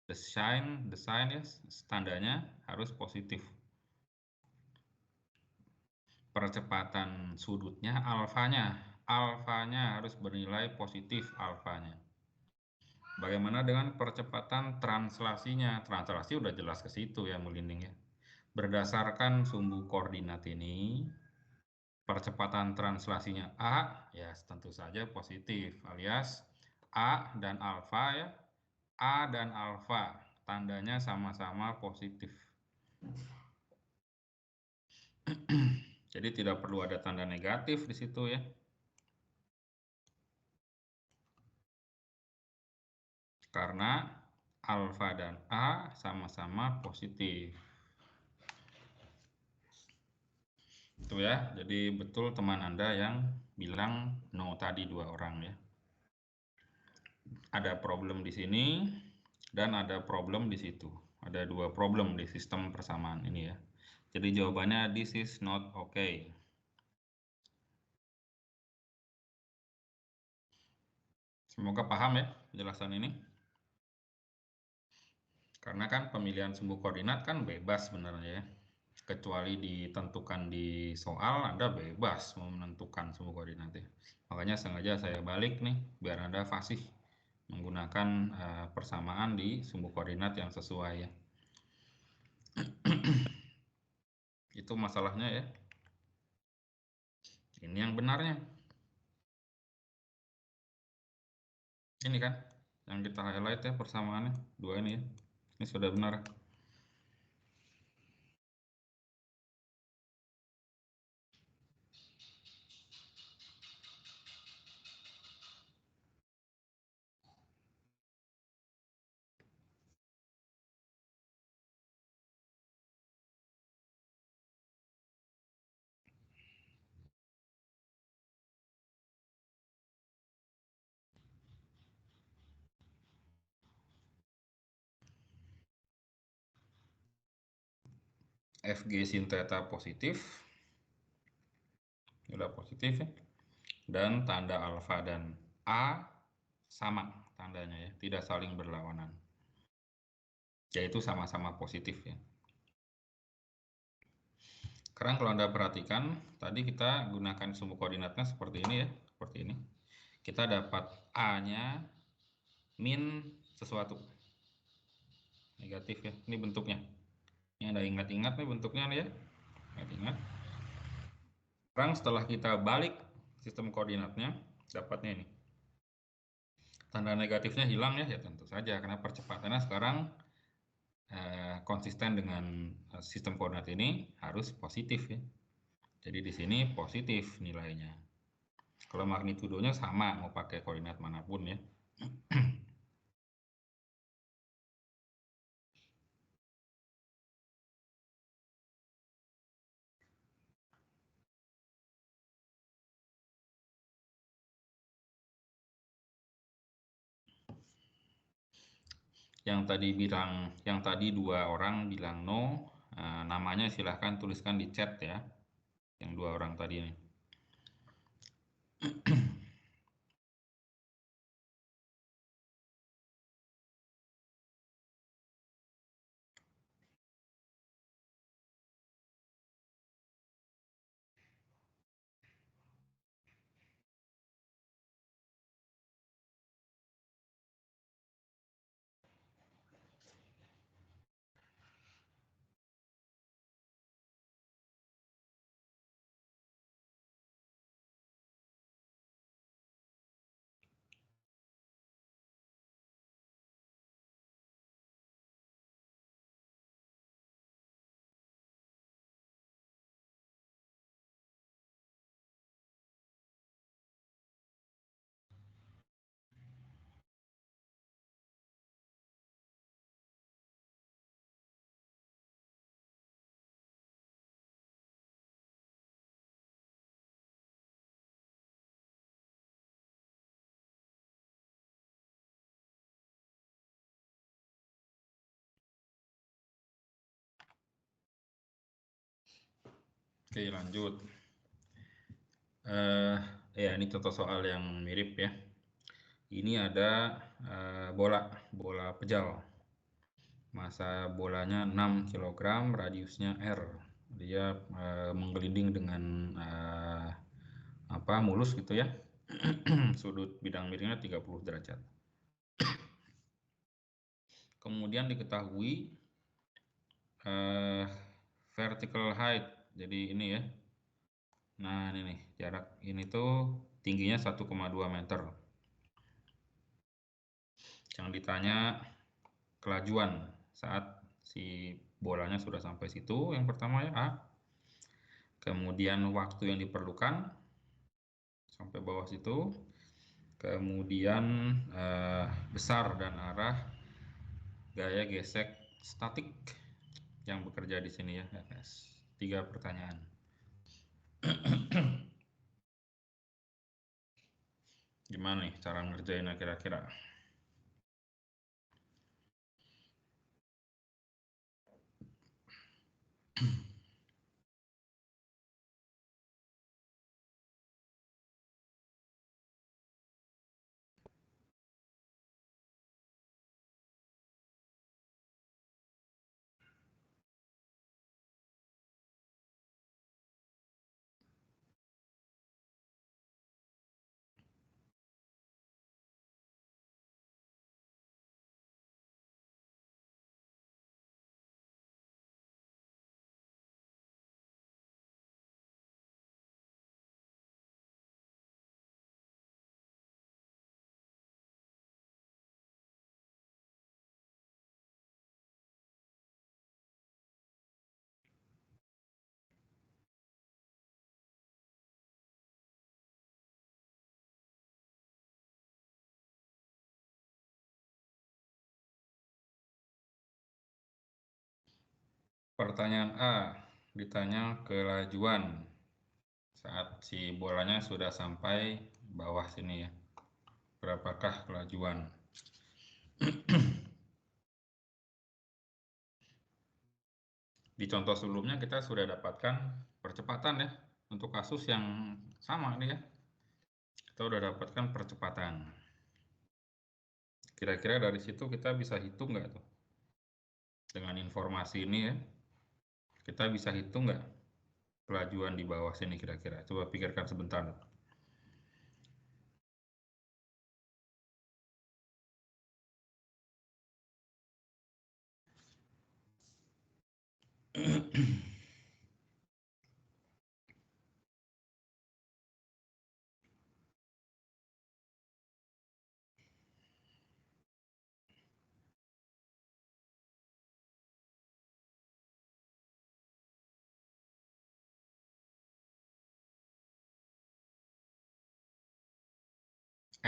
The sign ya, tandanya harus positif. Percepatan sudutnya alfanya harus bernilai positif alfanya. Bagaimana dengan percepatan translasinya? Translasi udah jelas ke situ ya melinding ya. Berdasarkan sumbu koordinat ini, percepatan translasinya A ya tentu saja positif, alias A dan alfa ya. A dan alfa tandanya sama-sama positif. Jadi tidak perlu ada tanda negatif di situ ya. Karena alfa dan A sama-sama positif. Itu ya, jadi betul teman Anda yang bilang no tadi 2 orang ya. Ada problem di sini dan ada problem di situ. Ada 2 problem di sistem persamaan ini ya. Jadi jawabannya this is not okay. Semoga paham ya penjelasan ini. Karena kan pemilihan sumbu koordinat kan bebas sebenarnya ya. Kecuali ditentukan di soal, Anda bebas mau menentukan sumbu koordinat ya. Makanya sengaja saya balik nih biar Anda fasih menggunakan persamaan di sumbu koordinat yang sesuai ya. Itu masalahnya ya. Ini yang benarnya. Ini kan yang kita highlight ya persamaannya 2 ini ya. Ini sudah benar. FG sin theta positif. Udah positif ya. Dan tanda alfa dan A sama tandanya ya, tidak saling berlawanan. Yaitu sama-sama positif ya. Sekarang kalau Anda perhatikan, tadi kita gunakan sumbu koordinatnya seperti ini ya, seperti ini. Kita dapat A-nya min sesuatu. Negatif ya, ini bentuknya. Ini Anda ingat-ingat nih bentuknya nih ya. Ingat-ingat. Sekarang setelah kita balik sistem koordinatnya, dapatnya ini. Tanda negatifnya hilang ya, ya tentu saja karena percepatannya sekarang konsisten dengan sistem koordinat ini harus positif ya. Jadi di sini positif nilainya. Kalau magnitudonya sama mau pakai koordinat manapun ya. Yang tadi 2 orang bilang no, namanya silahkan tuliskan di chat ya. Yang 2 orang tadi ini. Oke, lanjut. Ya ini contoh soal yang mirip ya. Ini ada bola pejal. Massa bolanya 6 kg, radiusnya R. Dia menggelinding dengan mulus gitu ya. Sudut bidang miringnya 30 derajat. Kemudian diketahui vertical height. Jadi ini ya. Nah, ini nih, jarak ini tuh tingginya 1,2 meter. Yang ditanya kelajuan saat si bolanya sudah sampai situ, yang pertama ya A. Kemudian waktu yang diperlukan sampai bawah situ. Kemudian besar dan arah gaya gesek statik yang bekerja di sini ya, guys. 3 pertanyaan. Gimana nih cara ngerjainnya kira-kira? Pertanyaan A, ditanya kelajuan saat si bolanya sudah sampai bawah sini ya. Berapakah kelajuan? Di contoh sebelumnya kita sudah dapatkan percepatan ya. Untuk kasus yang sama nih ya. Kita sudah dapatkan percepatan. Kira-kira dari situ kita bisa hitung nggak tuh? Dengan informasi ini ya. Kita bisa hitung nggak kelajuan di bawah sini kira-kira? Coba pikirkan sebentar.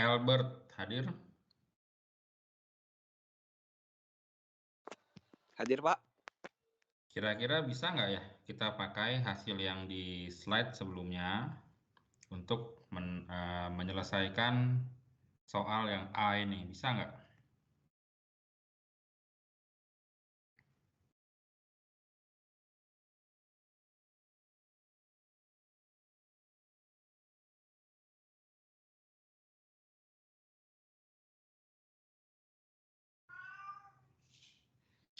Albert hadir? Hadir, Pak. Kira-kira bisa nggak ya kita pakai hasil yang di slide sebelumnya untuk menyelesaikan soal yang A ini? Bisa nggak?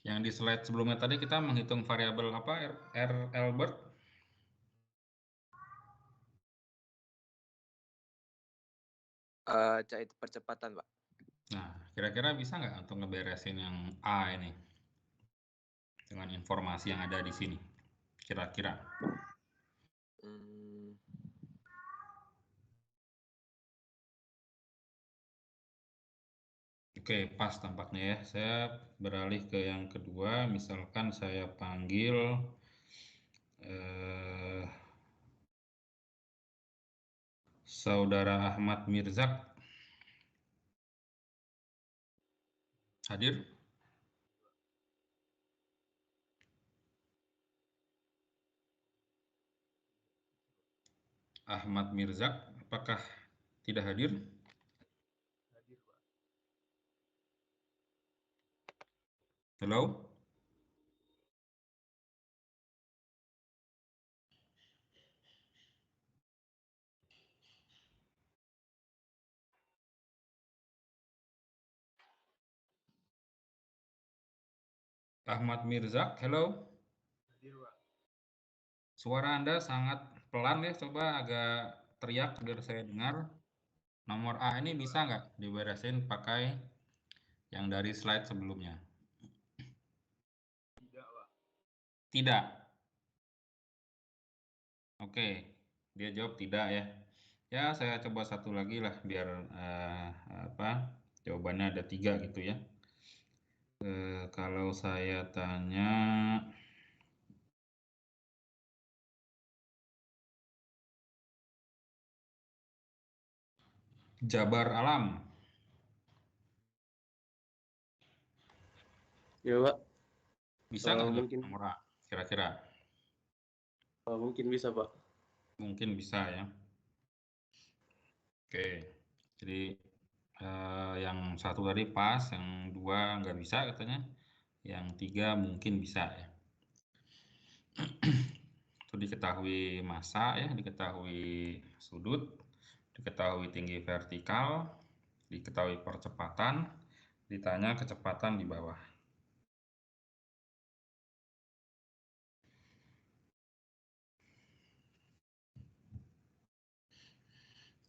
Yang di slide sebelumnya tadi kita menghitung variabel apa, Albert? Itu percepatan, Pak. Nah, kira-kira bisa nggak untuk ngeberesin yang A ini dengan informasi yang ada di sini? Kira-kira. Oke, pas tampaknya ya. Saya beralih ke yang kedua. Misalkan saya panggil Saudara Ahmad Mirzak. Hadir? Ahmad Mirzak, apakah tidak hadir? Halo? Ahmad Mirzak, hello. Suara Anda sangat pelan ya, coba agak teriak biar saya dengar. Nomor A ini bisa nggak diberesin pakai yang dari slide sebelumnya? Tidak. Oke, dia jawab tidak ya. Ya, saya coba satu lagi lah biar jawabannya ada 3 gitu ya. Kalau saya tanya Jabar Alam, Ya Pak, bisa nggak mungkin nomor A kira-kira? mungkin bisa Pak. Mungkin bisa ya. Oke, jadi yang satu tadi pas, yang 2 nggak bisa katanya, yang 3 mungkin bisa ya. Itu diketahui massa ya, diketahui sudut, diketahui tinggi vertikal, diketahui percepatan, ditanya kecepatan di bawah.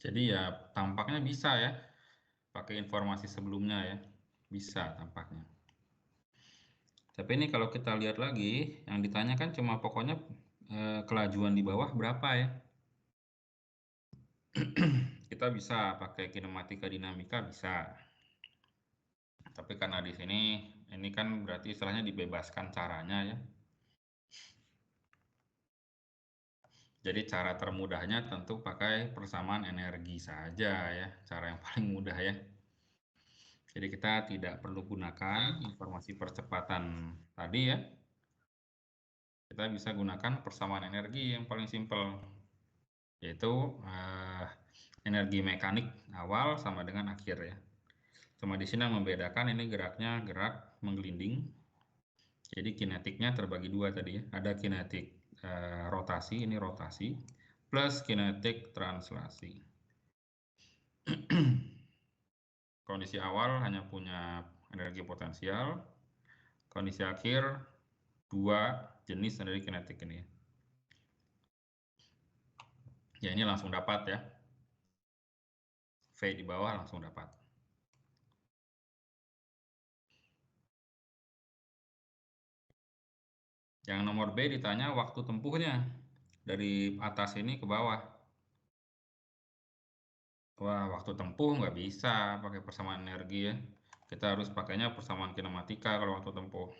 Jadi ya tampaknya bisa ya, pakai informasi sebelumnya ya, bisa tampaknya. Tapi ini kalau kita lihat lagi, yang ditanyakan cuma pokoknya kelajuan di bawah berapa ya. Kita bisa pakai kinematika dinamika bisa. Tapi karena di sini ini kan berarti istilahnya dibebaskan caranya ya. Jadi cara termudahnya tentu pakai persamaan energi saja ya, cara yang paling mudah ya. Jadi kita tidak perlu gunakan informasi percepatan tadi ya. Kita bisa gunakan persamaan energi yang paling simpel, yaitu energi mekanik awal sama dengan akhir ya. Cuma di sini yang membedakan ini geraknya gerak menggelinding. Jadi kinetiknya terbagi 2 tadi ya. Ada kinetik rotasi, ini rotasi, plus kinetik translasi. Kondisi awal hanya punya energi potensial. Kondisi akhir 2 jenis energi kinetik ini ya. Ya ini langsung dapat ya. V di bawah langsung dapat. Yang nomor B ditanya waktu tempuhnya dari atas ini ke bawah. Wah, waktu tempuh nggak bisa pakai persamaan energi ya. Kita harus pakainya persamaan kinematika kalau waktu tempuh.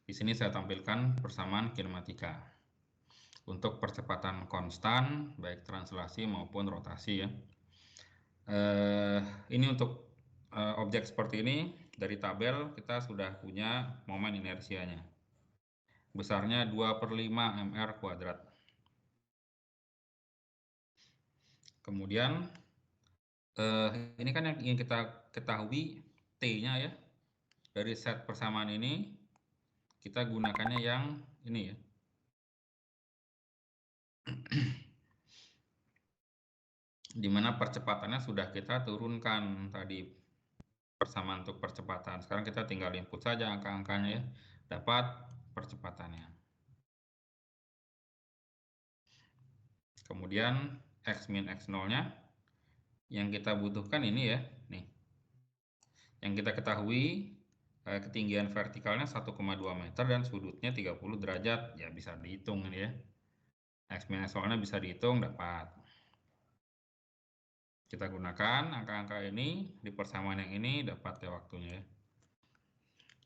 Di sini saya tampilkan persamaan kinematika. Untuk percepatan konstan, baik translasi maupun rotasi ya. Ini untuk objek seperti ini, dari tabel kita sudah punya momen inersianya. Besarnya 2/5 mr kuadrat. Kemudian ini kan yang ingin kita ketahui T-nya ya. Dari set persamaan ini kita gunakannya yang ini ya. Dimana percepatannya sudah kita turunkan tadi persamaan untuk percepatan. Sekarang kita tinggal input saja angka-angkanya ya. Dapat percepatannya. Kemudian X min X 0-nya yang kita butuhkan ini ya, nih. Yang kita ketahui ketinggian vertikalnya 1,2 meter dan sudutnya 30 derajat, ya bisa dihitung ini ya. X min X 0-nya bisa dihitung, dapat. Kita gunakan angka-angka ini di persamaan yang ini, dapat ya waktunya ya.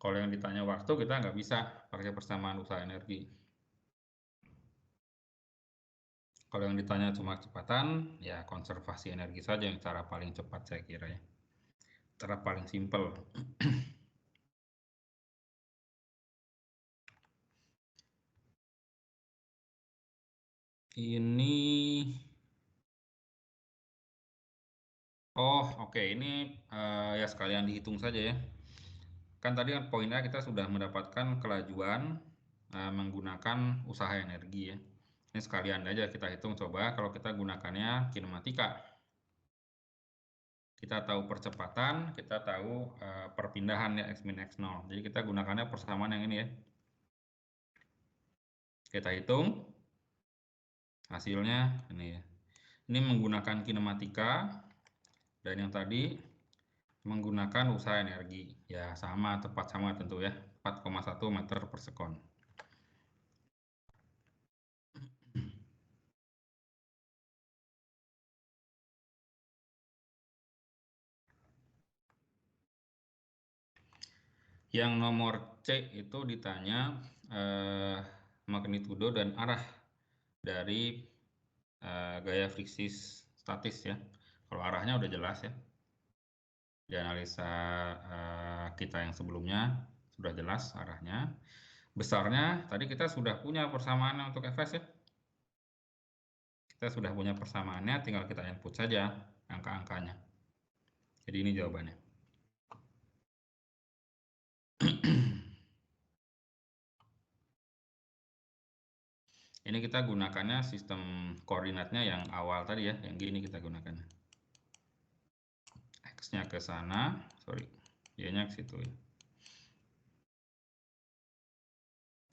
Kalau yang ditanya waktu kita nggak bisa pakai persamaan usaha energi. Kalau yang ditanya cuma kecepatan, ya konservasi energi saja yang cara paling cepat saya kira ya. Cara paling simpel. Ini oke. Ini ya sekalian dihitung saja ya. Kan tadi kan poinnya kita sudah mendapatkan kelajuan menggunakan usaha energi ya. Ini sekalian aja kita hitung coba kalau kita gunakannya kinematika. Kita tahu percepatan, kita tahu perpindahan ya X min X0. Jadi kita gunakannya persamaan yang ini ya. Kita hitung hasilnya ini ya. Ini menggunakan kinematika dan yang tadi menggunakan usaha energi. Ya sama, tepat sama tentu ya. 4,1 meter per sekon. Yang nomor C itu ditanya magnitudo dan arah dari gaya friksi statis ya. Kalau arahnya udah jelas ya. Di analisa kita yang sebelumnya sudah jelas arahnya. Besarnya tadi kita sudah punya persamaannya untuk Fs ya. Kita sudah punya persamaannya, tinggal kita input saja angka-angkanya. Jadi ini jawabannya. Ini kita gunakannya sistem koordinatnya yang awal tadi ya, yang gini kita gunakan. X-nya ke sana, sorry, Y-nya ke situ ya.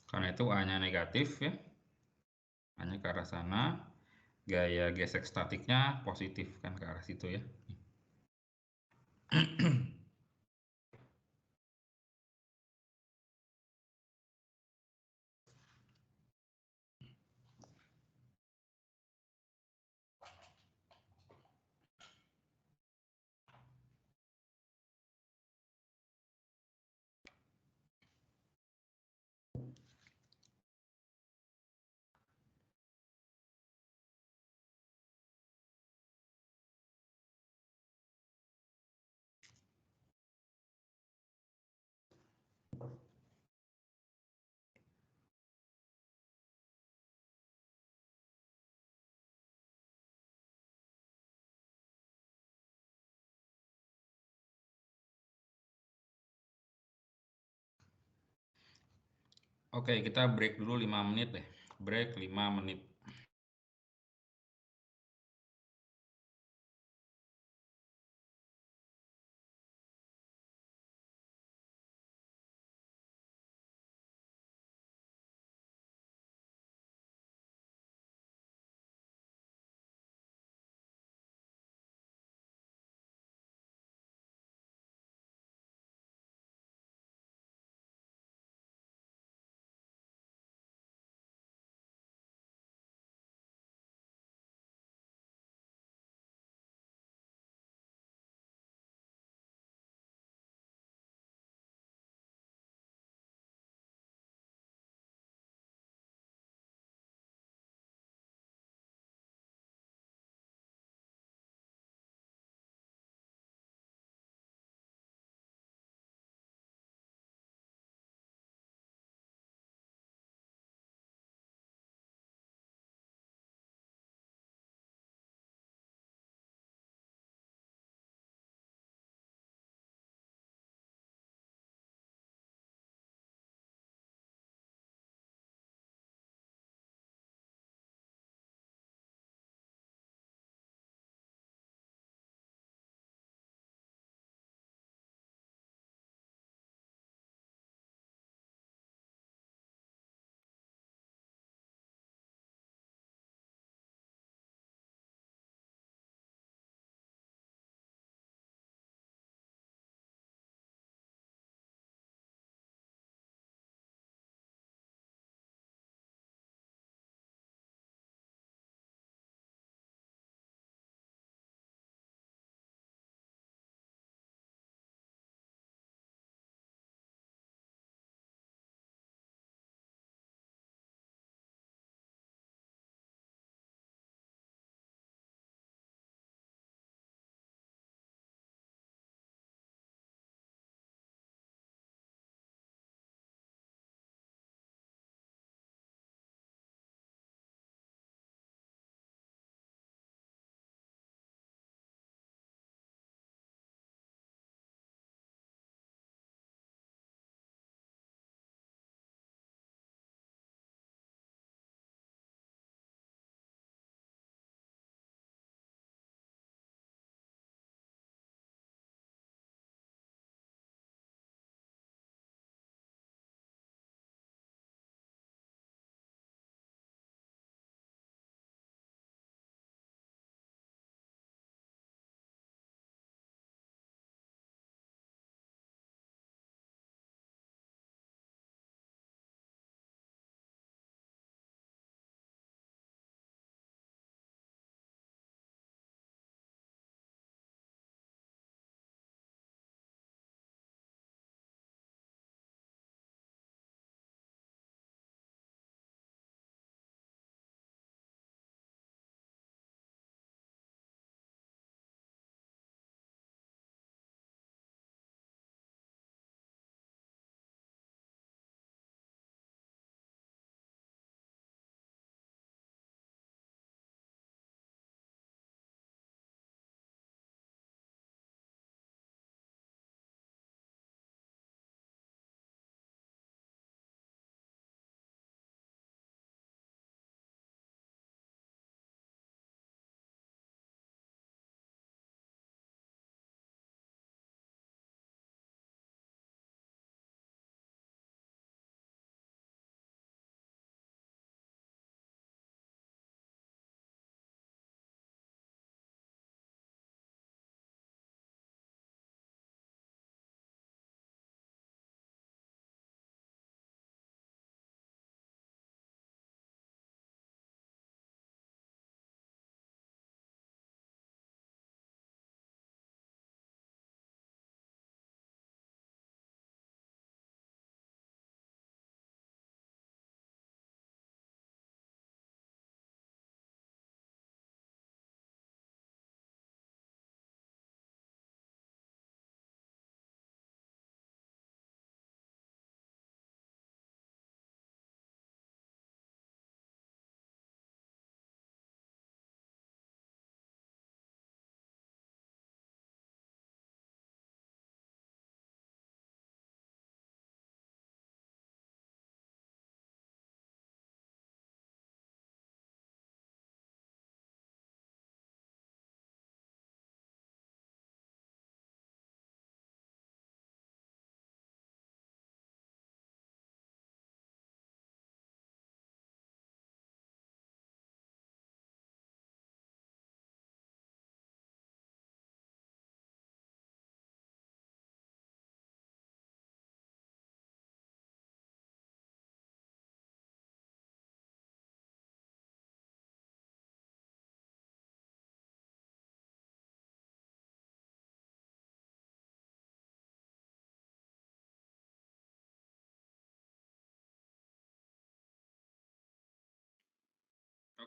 Karena itu A-nya negatif ya, A-nya ke arah sana, gaya gesek statiknya positif kan ke arah situ ya. Oke, kita break dulu 5 menit deh. Break 5 menit.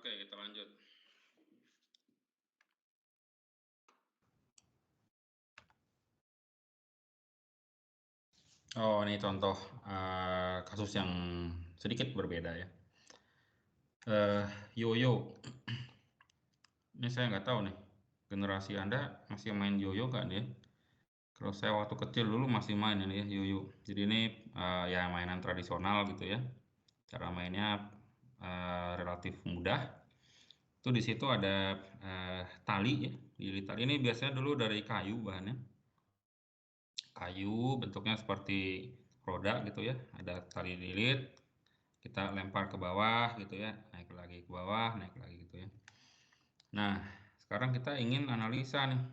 Oke, kita lanjut. Oh, ini contoh kasus yang sedikit berbeda ya. Yoyo. Ini saya nggak tahu nih, generasi Anda masih main yoyo nggak nih? Kalau saya waktu kecil dulu masih main ini ya, yoyo. Jadi ini ya mainan tradisional gitu ya. Cara mainnya relatif mudah. Itu di situ ada tali ya, lili tali. Ini biasanya dulu dari kayu bahannya. Kayu bentuknya seperti roda gitu ya, ada tali lilit, kita lempar ke bawah gitu ya, naik lagi ke bawah, naik lagi gitu ya. Nah, sekarang kita ingin analisa nih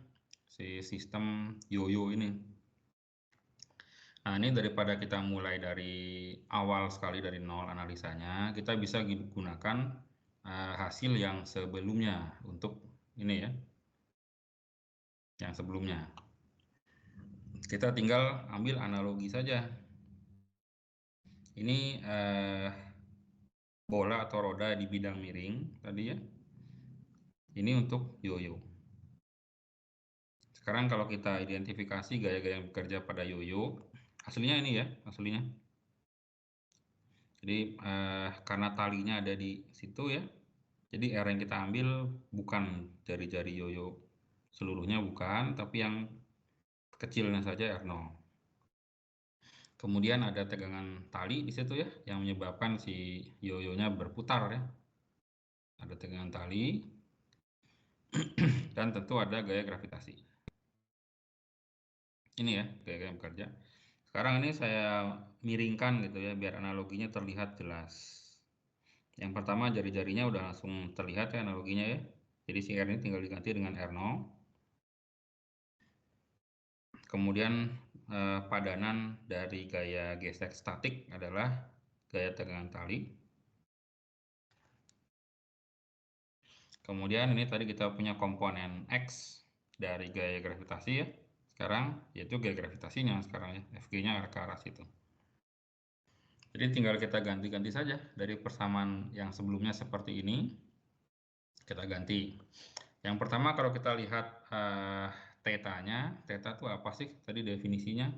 si sistem yoyo ini. Nah, ini daripada kita mulai dari awal sekali dari nol analisanya, kita bisa gunakan hasil yang sebelumnya untuk ini ya, yang sebelumnya. Kita tinggal ambil analogi saja. Ini bola atau roda di bidang miring tadi ya. Ini untuk yoyo. Sekarang kalau kita identifikasi gaya-gaya yang bekerja pada yoyo, aslinya ini ya, aslinya. Jadi karena talinya ada di situ ya, jadi R yang kita ambil bukan jari-jari yoyo seluruhnya bukan, tapi yang kecilnya saja R0. Kemudian ada tegangan tali di situ ya, yang menyebabkan si yoyonya berputar ya. Ada tegangan tali, dan tentu ada gaya gravitasi. Ini ya, gaya yang bekerja. Sekarang ini saya miringkan gitu ya, biar analoginya terlihat jelas. Yang pertama jari-jarinya udah langsung terlihat ya analoginya ya. Jadi si R ini tinggal diganti dengan R0. Kemudian padanan dari gaya gesek statik adalah gaya tegangan tali. Kemudian ini tadi kita punya komponen X dari gaya gravitasi ya. Sekarang yaitu gaya gravitasinya sekarang ya, Fg-nya ke arah situ. Jadi tinggal kita ganti-ganti saja dari persamaan yang sebelumnya seperti ini, kita ganti. Yang pertama kalau kita lihat theta-nya, theta itu apa sih tadi definisinya?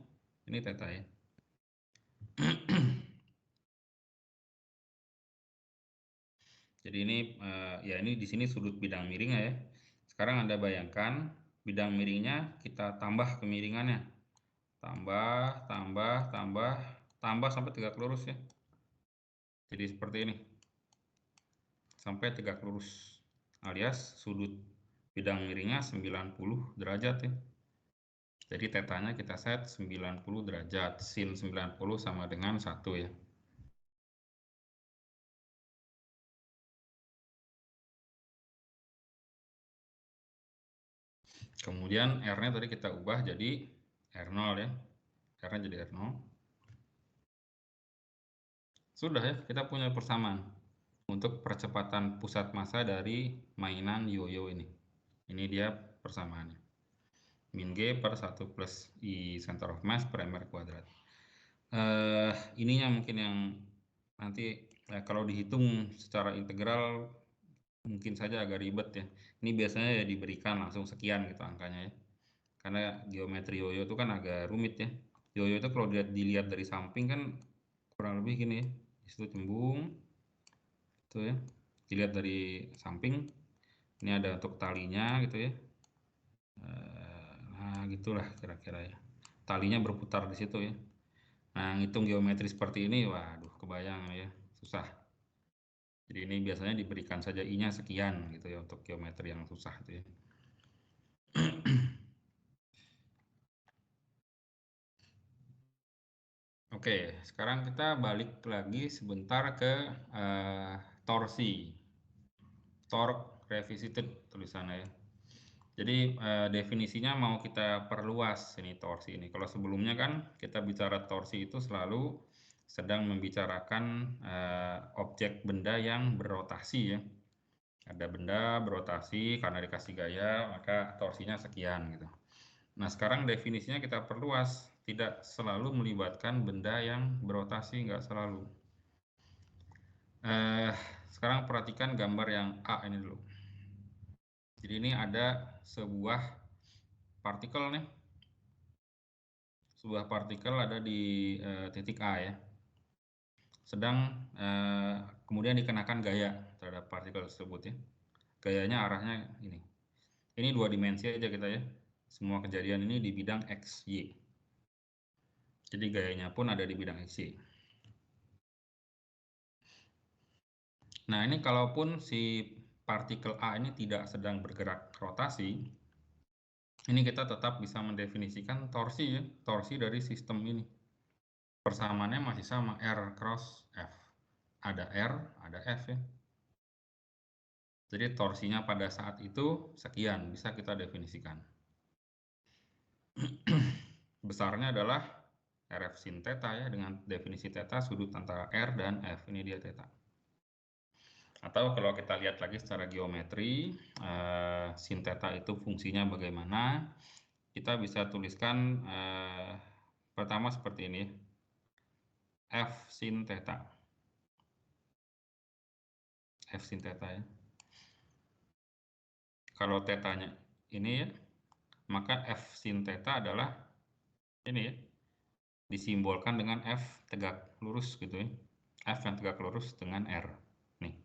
Ini theta ya. Jadi ini ya ini di sini sudut bidang miringnya ya. Sekarang Anda bayangkan bidang miringnya kita tambah kemiringannya. Tambah, tambah, tambah, tambah sampai tegak lurus ya. Jadi seperti ini. Sampai tegak lurus. Alias sudut bidang miringnya 90 derajat ya. Jadi tetanya kita set 90 derajat. Sin 90 sama dengan 1 ya. Kemudian R-nya tadi kita ubah jadi R0 ya. R-nya jadi R0. Sudah ya, kita punya persamaan untuk percepatan pusat massa dari mainan yoyo ini. Ini dia persamaannya. Min G per 1 plus I center of mass per mr kuadrat. Ininya mungkin yang nanti kalau dihitung secara integral mungkin saja agak ribet ya. Ini biasanya ya diberikan langsung sekian gitu angkanya ya. Karena geometri yoyo itu kan agak rumit ya. Yoyo itu kalau dilihat dari samping kan kurang lebih gini ya. Di situ cembung. Tuh ya. Dilihat dari samping. Ini ada untuk talinya gitu ya. Nah, gitulah kira-kira ya. Talinya berputar di situ ya. Nah, ngitung geometri seperti ini, waduh, kebayang ya, susah. Jadi ini biasanya diberikan saja I-nya sekian gitu ya untuk geometri yang susah itu ya. Oke, sekarang kita balik lagi sebentar ke torsi. Torque revisited tulisannya ya. Jadi definisinya mau kita perluas ini torsi ini. Kalau sebelumnya kan kita bicara torsi itu selalu sedang membicarakan objek benda yang berotasi ya. Ada benda berotasi karena dikasih gaya maka torsinya sekian gitu. Nah sekarang definisinya kita perluas, tidak selalu melibatkan benda yang berotasi, nggak selalu. Sekarang perhatikan gambar yang A ini dulu. Jadi ini ada sebuah partikel nih. Sebuah partikel ada di titik A ya. Sedang kemudian dikenakan gaya terhadap partikel tersebut ya. Gayanya arahnya ini. Ini 2 dimensi aja kita ya. Semua kejadian ini di bidang X, Y. Jadi gayanya pun ada di bidang X, Y. Nah ini kalaupun si partikel A ini tidak sedang bergerak rotasi, ini kita tetap bisa mendefinisikan torsi ya, torsi dari sistem ini. Persamaannya masih sama, R cross F. Ada R, ada F ya. Jadi torsinya pada saat itu sekian, bisa kita definisikan. Besarnya adalah RF sin theta ya, dengan definisi theta sudut antara R dan F, ini dia theta. Atau kalau kita lihat lagi secara geometri, sin theta itu fungsinya bagaimana, kita bisa tuliskan pertama seperti ini, F sin theta. F sin theta ya. Kalau tetanya ini ya, maka F sin theta adalah ini ya, disimbolkan dengan F tegak lurus gitu ya. F yang tegak lurus dengan R. Nih,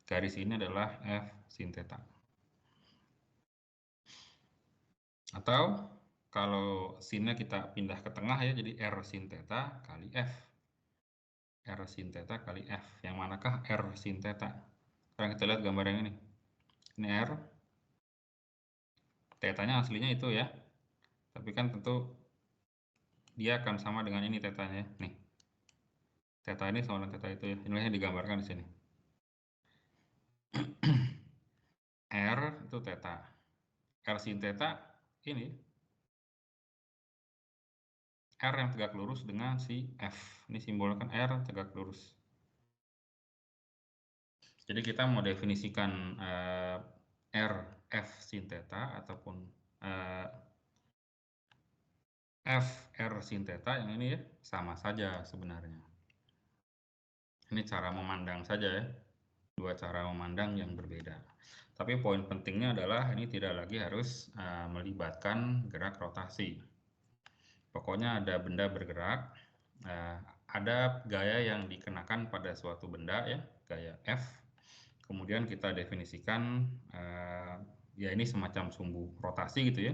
garis ini adalah F sin theta. Atau kalau sinnya kita pindah ke tengah ya, jadi R sin theta kali F. R sin theta kali F. Yang manakah R sin theta? Sekarang kita lihat gambar yang ini. Ini R. Tetanya aslinya itu ya. Tapi kan tentu dia akan sama dengan ini tetanya. Nih. Theta ini sama dengan theta itu ya. Inilah yang digambarkan di sini. R itu theta. R sin theta ini. R yang tegak lurus dengan si F. Ini simbolkan R tegak lurus. Jadi kita mau definisikan R F sin theta ataupun F R sin theta yang ini ya sama saja sebenarnya. Ini cara memandang saja ya, 2 cara memandang yang berbeda. Tapi poin pentingnya adalah ini tidak lagi harus melibatkan gerak rotasi. Pokoknya ada benda bergerak, ada gaya yang dikenakan pada suatu benda ya, gaya F. Kemudian kita definisikan ya ini semacam sumbu rotasi gitu ya.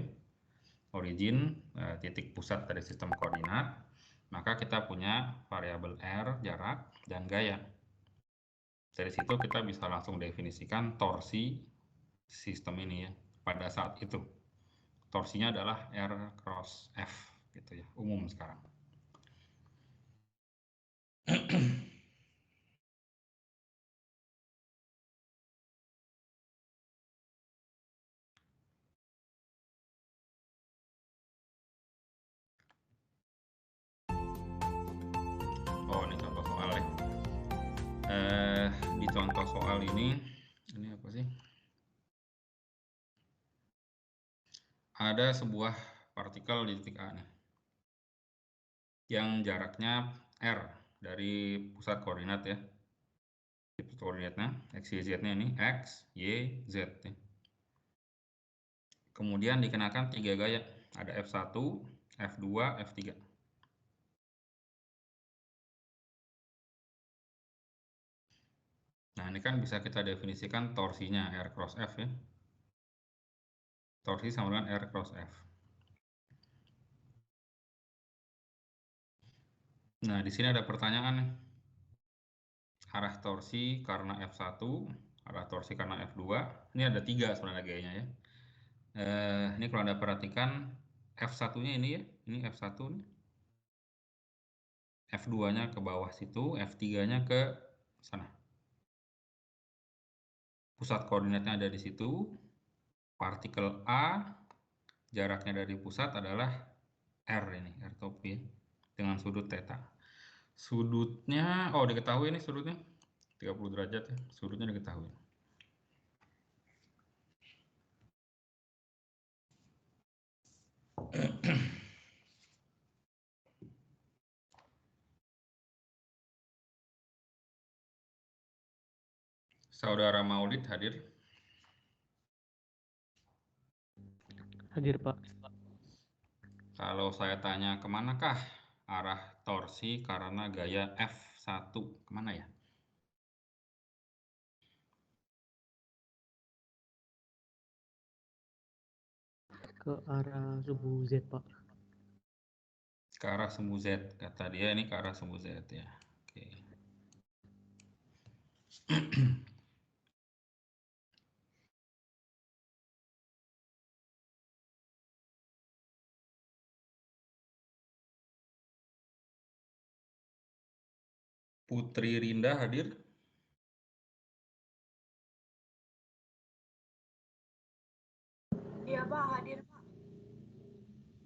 Origin, titik pusat dari sistem koordinat. Maka kita punya variabel R, jarak, dan gaya. Dari situ kita bisa langsung definisikan torsi sistem ini ya pada saat itu. Torsinya adalah R cross F gitu ya, umum sekarang. Oh, ini contoh soal ya. Di contoh soal ini apa sih? Ada sebuah partikel di titik A nih, yang jaraknya R dari pusat koordinat ya. Pusat koordinatnya X, Y, Z-nya ini X, Y, Z ya. Kemudian dikenakan 3 gaya, ada F1, F2, F3. Nah, ini kan bisa kita definisikan torsinya R cross F ya. Torsi sama dengan R cross F. Nah, di sini ada pertanyaan nih. Arah torsi karena F1, arah torsi karena F2. Ini ada 3 sebenarnya gayanya ya. Ini kalau Anda perhatikan F1-nya ini ya, ini F1 nih. F2-nya ke bawah situ, F3-nya ke sana. Pusat koordinatnya ada di situ. Partikel A, jaraknya dari pusat adalah R ini, R top ya, dengan sudut theta. Sudutnya, oh diketahui ini sudutnya 30 derajat ya, sudutnya diketahui. Saudara Maulid hadir? Hadir, Pak. Kalau saya tanya kemanakah arah torsi karena gaya F1, kemana ya? Ke arah sumbu Z, Pak. Ke arah sumbu Z, kata dia ini ke arah sumbu Z ya. Oke. Putri Rinda hadir? Iya Pak, hadir Pak.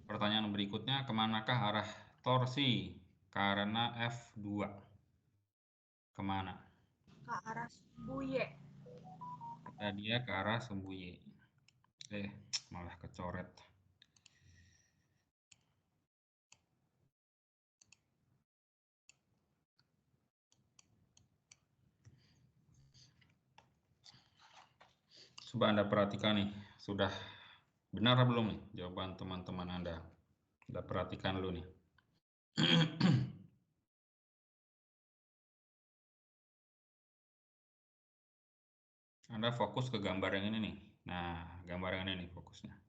Pertanyaan berikutnya, kemanakah arah torsi karena F2? Kemana? Ke arah sumbu Y. Kata dia ke arah sumbu Y. Malah kecoret. Coba Anda perhatikan nih, sudah benar belum nih jawaban teman-teman Anda? Anda perhatikan dulu nih. Anda fokus ke gambar yang ini nih. Nah, gambar yang ini nih fokusnya.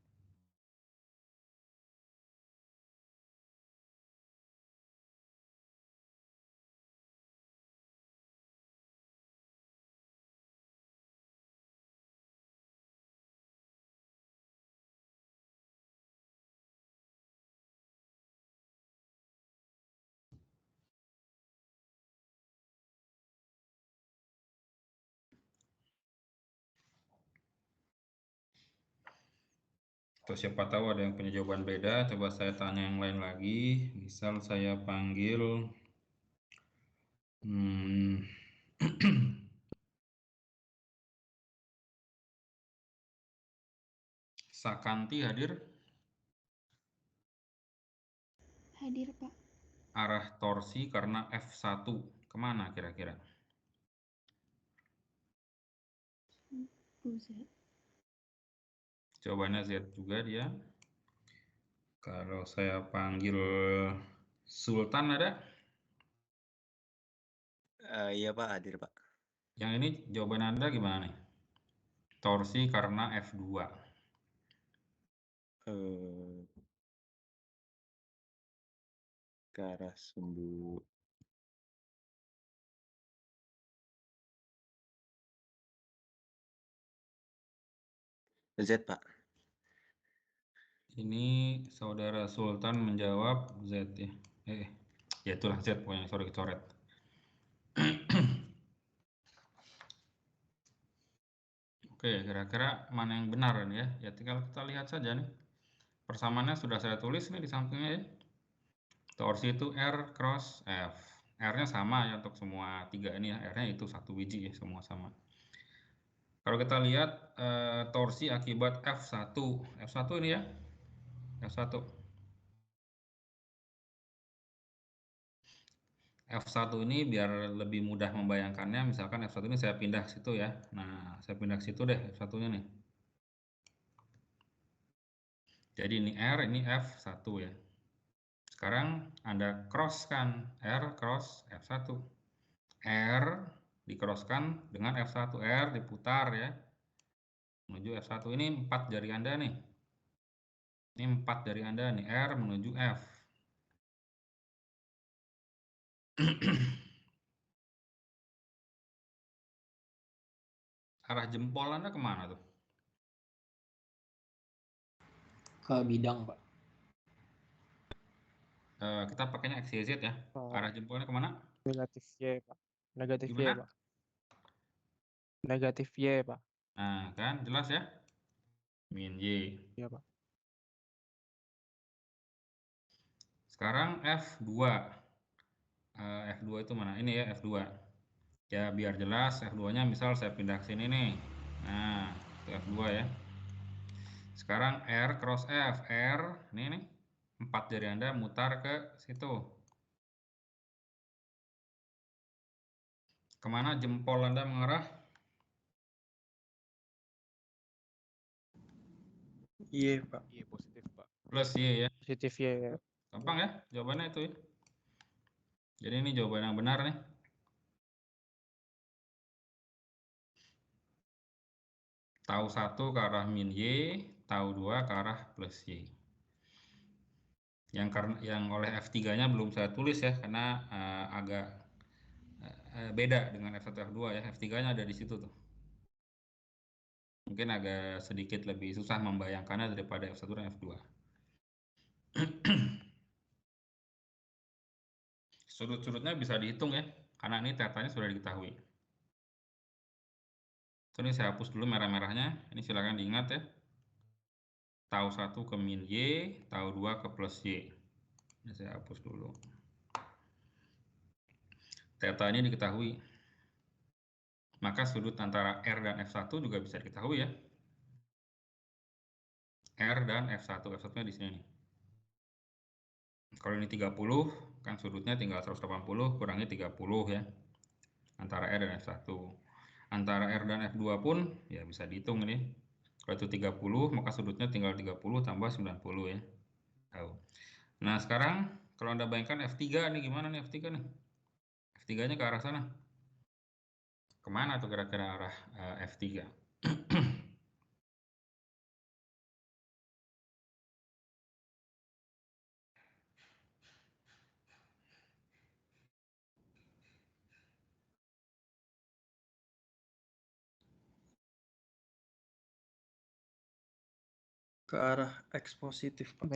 Atau siapa tahu ada yang punya jawaban beda, coba saya tanya yang lain lagi. Misal saya panggil Sakanti hadir? Hadir Pak. Arah torsi karena F1 kemana kira-kira? Sumbu Z. Jawabannya Z juga dia. Kalau saya panggil Sultan ada? Iya Pak, hadir Pak. Yang ini jawaban Anda gimana nih? Torsi karena F2. Ke arah sumbu Z Pak. Ini saudara Sultan menjawab Z ya. Ya itulah Z pokoknya, sorry kecoret. Oke, kira-kira mana yang benar ya? Ya tinggal kita lihat saja nih. Persamaannya sudah saya tulis nih di sampingnya ya. Torsi itu R cross F. R-nya sama ya untuk semua tiga ini ya. R-nya itu 1 biji ya, semua sama. Kalau kita lihat torsi akibat F1. F1 ini ya. F1. F1 ini biar lebih mudah membayangkannya, misalkan F1 ini saya pindah ke situ ya. Nah, saya pindah ke situ deh F1-nya nih. Jadi ini R, ini F1 ya. Sekarang Anda cross-kan R cross F1. R di-cross-kan dengan F1. R diputar ya. Menuju F1. Ini 4 jari Anda nih. Ini 4 jari Anda nih. R menuju F. Arah jempol Anda kemana tuh? Ke bidang, Pak. Kita pakainya XYZ ya. Arah jempolnya kemana? Negatif Y, Pak. Negatif Y, Gimana? Pak. Negatif Y, Pak. Nah, kan jelas ya? Min Y. Iya, Pak. Sekarang F2. F2 itu mana? Ini ya F2. Ya biar jelas F2-nya misal saya pindah ke sini nih. Nah, itu F2 ya. Sekarang R cross F. R, ini nih. 4 jari Anda mutar ke situ. Kemana jempol Anda mengarah? Iya, Pak. Y positif, Pak. Plus Y ya. Positif Y. Gampang ya jawabannya itu ya. Jadi ini jawaban yang benar nih. Tau 1 ke arah min Y, tau 2 ke arah plus Y. Yang oleh F3-nya belum saya tulis ya, karena agak beda dengan F1 F2 ya. F3-nya ada di situ tuh. Mungkin agak sedikit lebih susah membayangkannya daripada F1 dan F2. Sudut-sudutnya bisa dihitung ya, karena ini tetanya sudah diketahui. So, ini saya hapus dulu merah-merahnya. Ini silakan diingat ya. Tau 1 ke min Y, tau 2 ke plus Y. Ini saya hapus dulu. Theta ini diketahui. Maka sudut antara R dan F1 juga bisa diketahui ya. R dan F1. F1-nya di sini nih. Kalau ini 30, kan sudutnya tinggal 180 kurangi 30 ya. Antara R dan F1. Antara R dan F2 pun ya bisa dihitung ini. Kalau itu 30, maka sudutnya tinggal 30 tambah 90 ya. Tahu. Nah, sekarang kalau Anda bayangkan F3 nih, gimana nih F3 nih? F3-nya ke arah sana. Kemana tuh kira-kira arah F3? Ke arah X positif, Pak.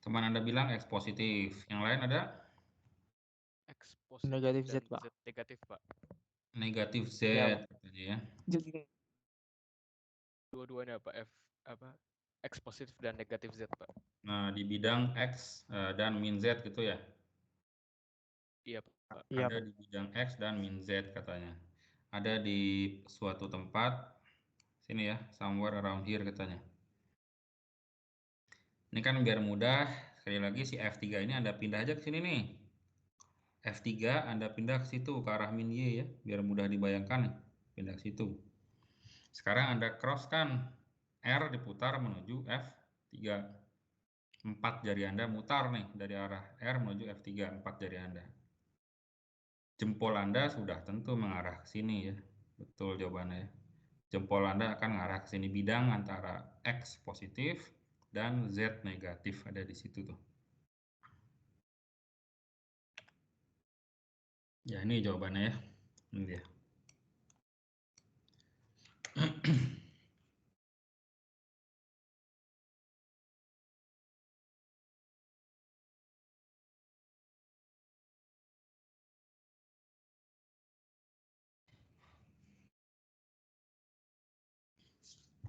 Teman Anda bilang X positif. Yang lain ada? X positif Negatif dan Z, Pak. Z negatif, Pak. Negatif Z Iya, Pak. katanya ya. Dua-duanya, Pak. X positif dan negatif Z, Pak. Nah, di bidang X dan min Z gitu ya. Iya, Pak. Ada di bidang X dan min Z katanya. Ada di suatu tempat, sini ya, somewhere around here katanya. Ini kan biar mudah, sekali lagi si F3 ini Anda pindah aja ke sini nih. F3 Anda pindah ke situ, ke arah min Y ya, biar mudah dibayangkan nih, pindah ke situ. Sekarang Anda crosskan, R diputar menuju F3. 4 jari Anda mutar nih, dari arah R menuju F3, 4 jari Anda. Jempol Anda sudah tentu mengarah ke sini ya, betul jawabannya ya. Jempol Anda akan mengarah ke sini, bidang antara X positif dan Z negatif ada di situ tuh. Ya, ini jawabannya ya. Ini dia.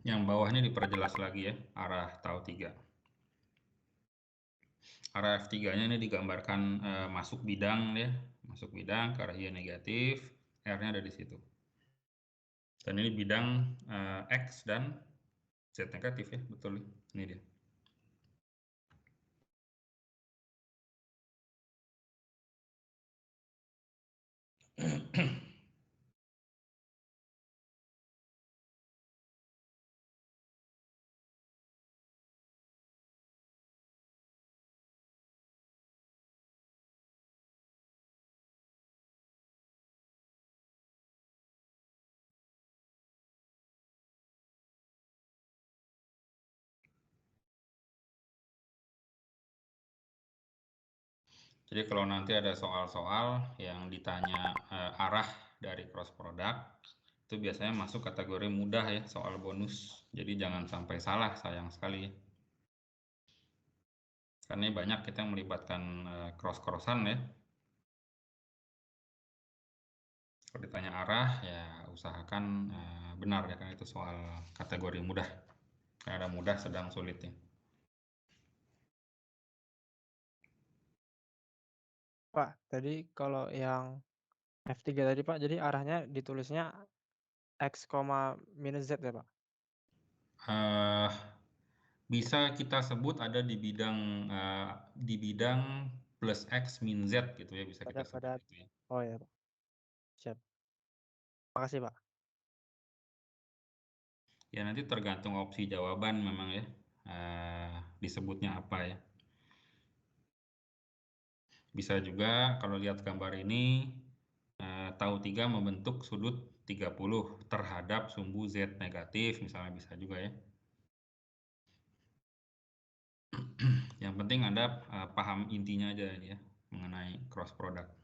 Yang bawahnya diperjelas lagi ya, arah tau 3. Arah F3-nya ini digambarkan masuk bidang ya, masuk bidang ke arah Y negatif, R-nya ada di situ. Dan ini bidang X dan Z negatif ya, betul. Ini dia. Jadi kalau nanti ada soal-soal yang ditanya arah dari cross product, itu biasanya masuk kategori mudah ya, soal bonus. Jadi jangan sampai salah, sayang sekali. Karena banyak kita yang melibatkan cross-crossan ya. Kalau ditanya arah, ya usahakan benar ya, karena itu soal kategori mudah. Karena ada mudah, sedang, sulitnya. Pak, tadi kalau yang F3 tadi, Pak, jadi arahnya ditulisnya X, minus Z ya, Pak? Bisa kita sebut ada di bidang plus X min Z gitu ya, bisa kita sebut itu ya. Oh ya, Pak. Siap. Makasih, Pak. Ya nanti tergantung opsi jawaban memang ya, disebutnya apa ya. Bisa juga kalau lihat gambar ini, tau 3 membentuk sudut 30 terhadap sumbu Z negatif, misalnya bisa juga ya. Yang penting Anda paham intinya aja ya mengenai cross product.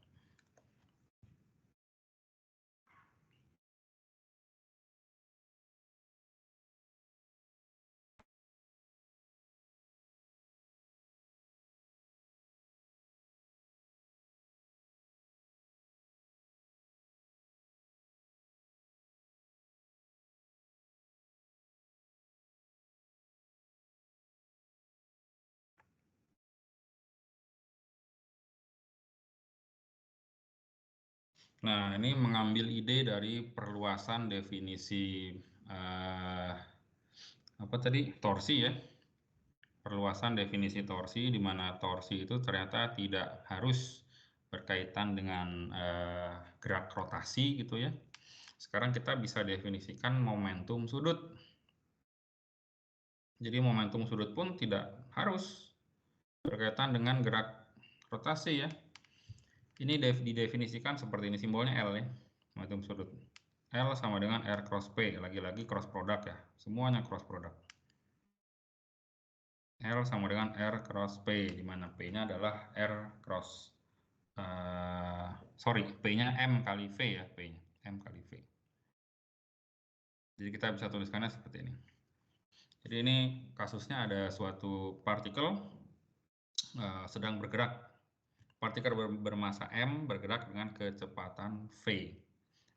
Nah, ini mengambil ide dari perluasan definisi apa tadi? Torsi ya. Perluasan definisi torsi di mana torsi itu ternyata tidak harus berkaitan dengan gerak rotasi gitu ya. Sekarang kita bisa definisikan momentum sudut. Jadi momentum sudut pun tidak harus berkaitan dengan gerak rotasi ya. Ini didefinisikan seperti ini, simbolnya L ya, momentum sudut. L sama dengan R cross P, lagi-lagi cross product ya, semuanya cross product. L sama dengan R cross P, di mana P-nya adalah R cross, P-nya M kali V ya, P-nya M kali V. Jadi kita bisa tuliskannya seperti ini. Jadi ini kasusnya ada suatu partikel sedang bergerak. Partikel bermassa M bergerak dengan kecepatan V.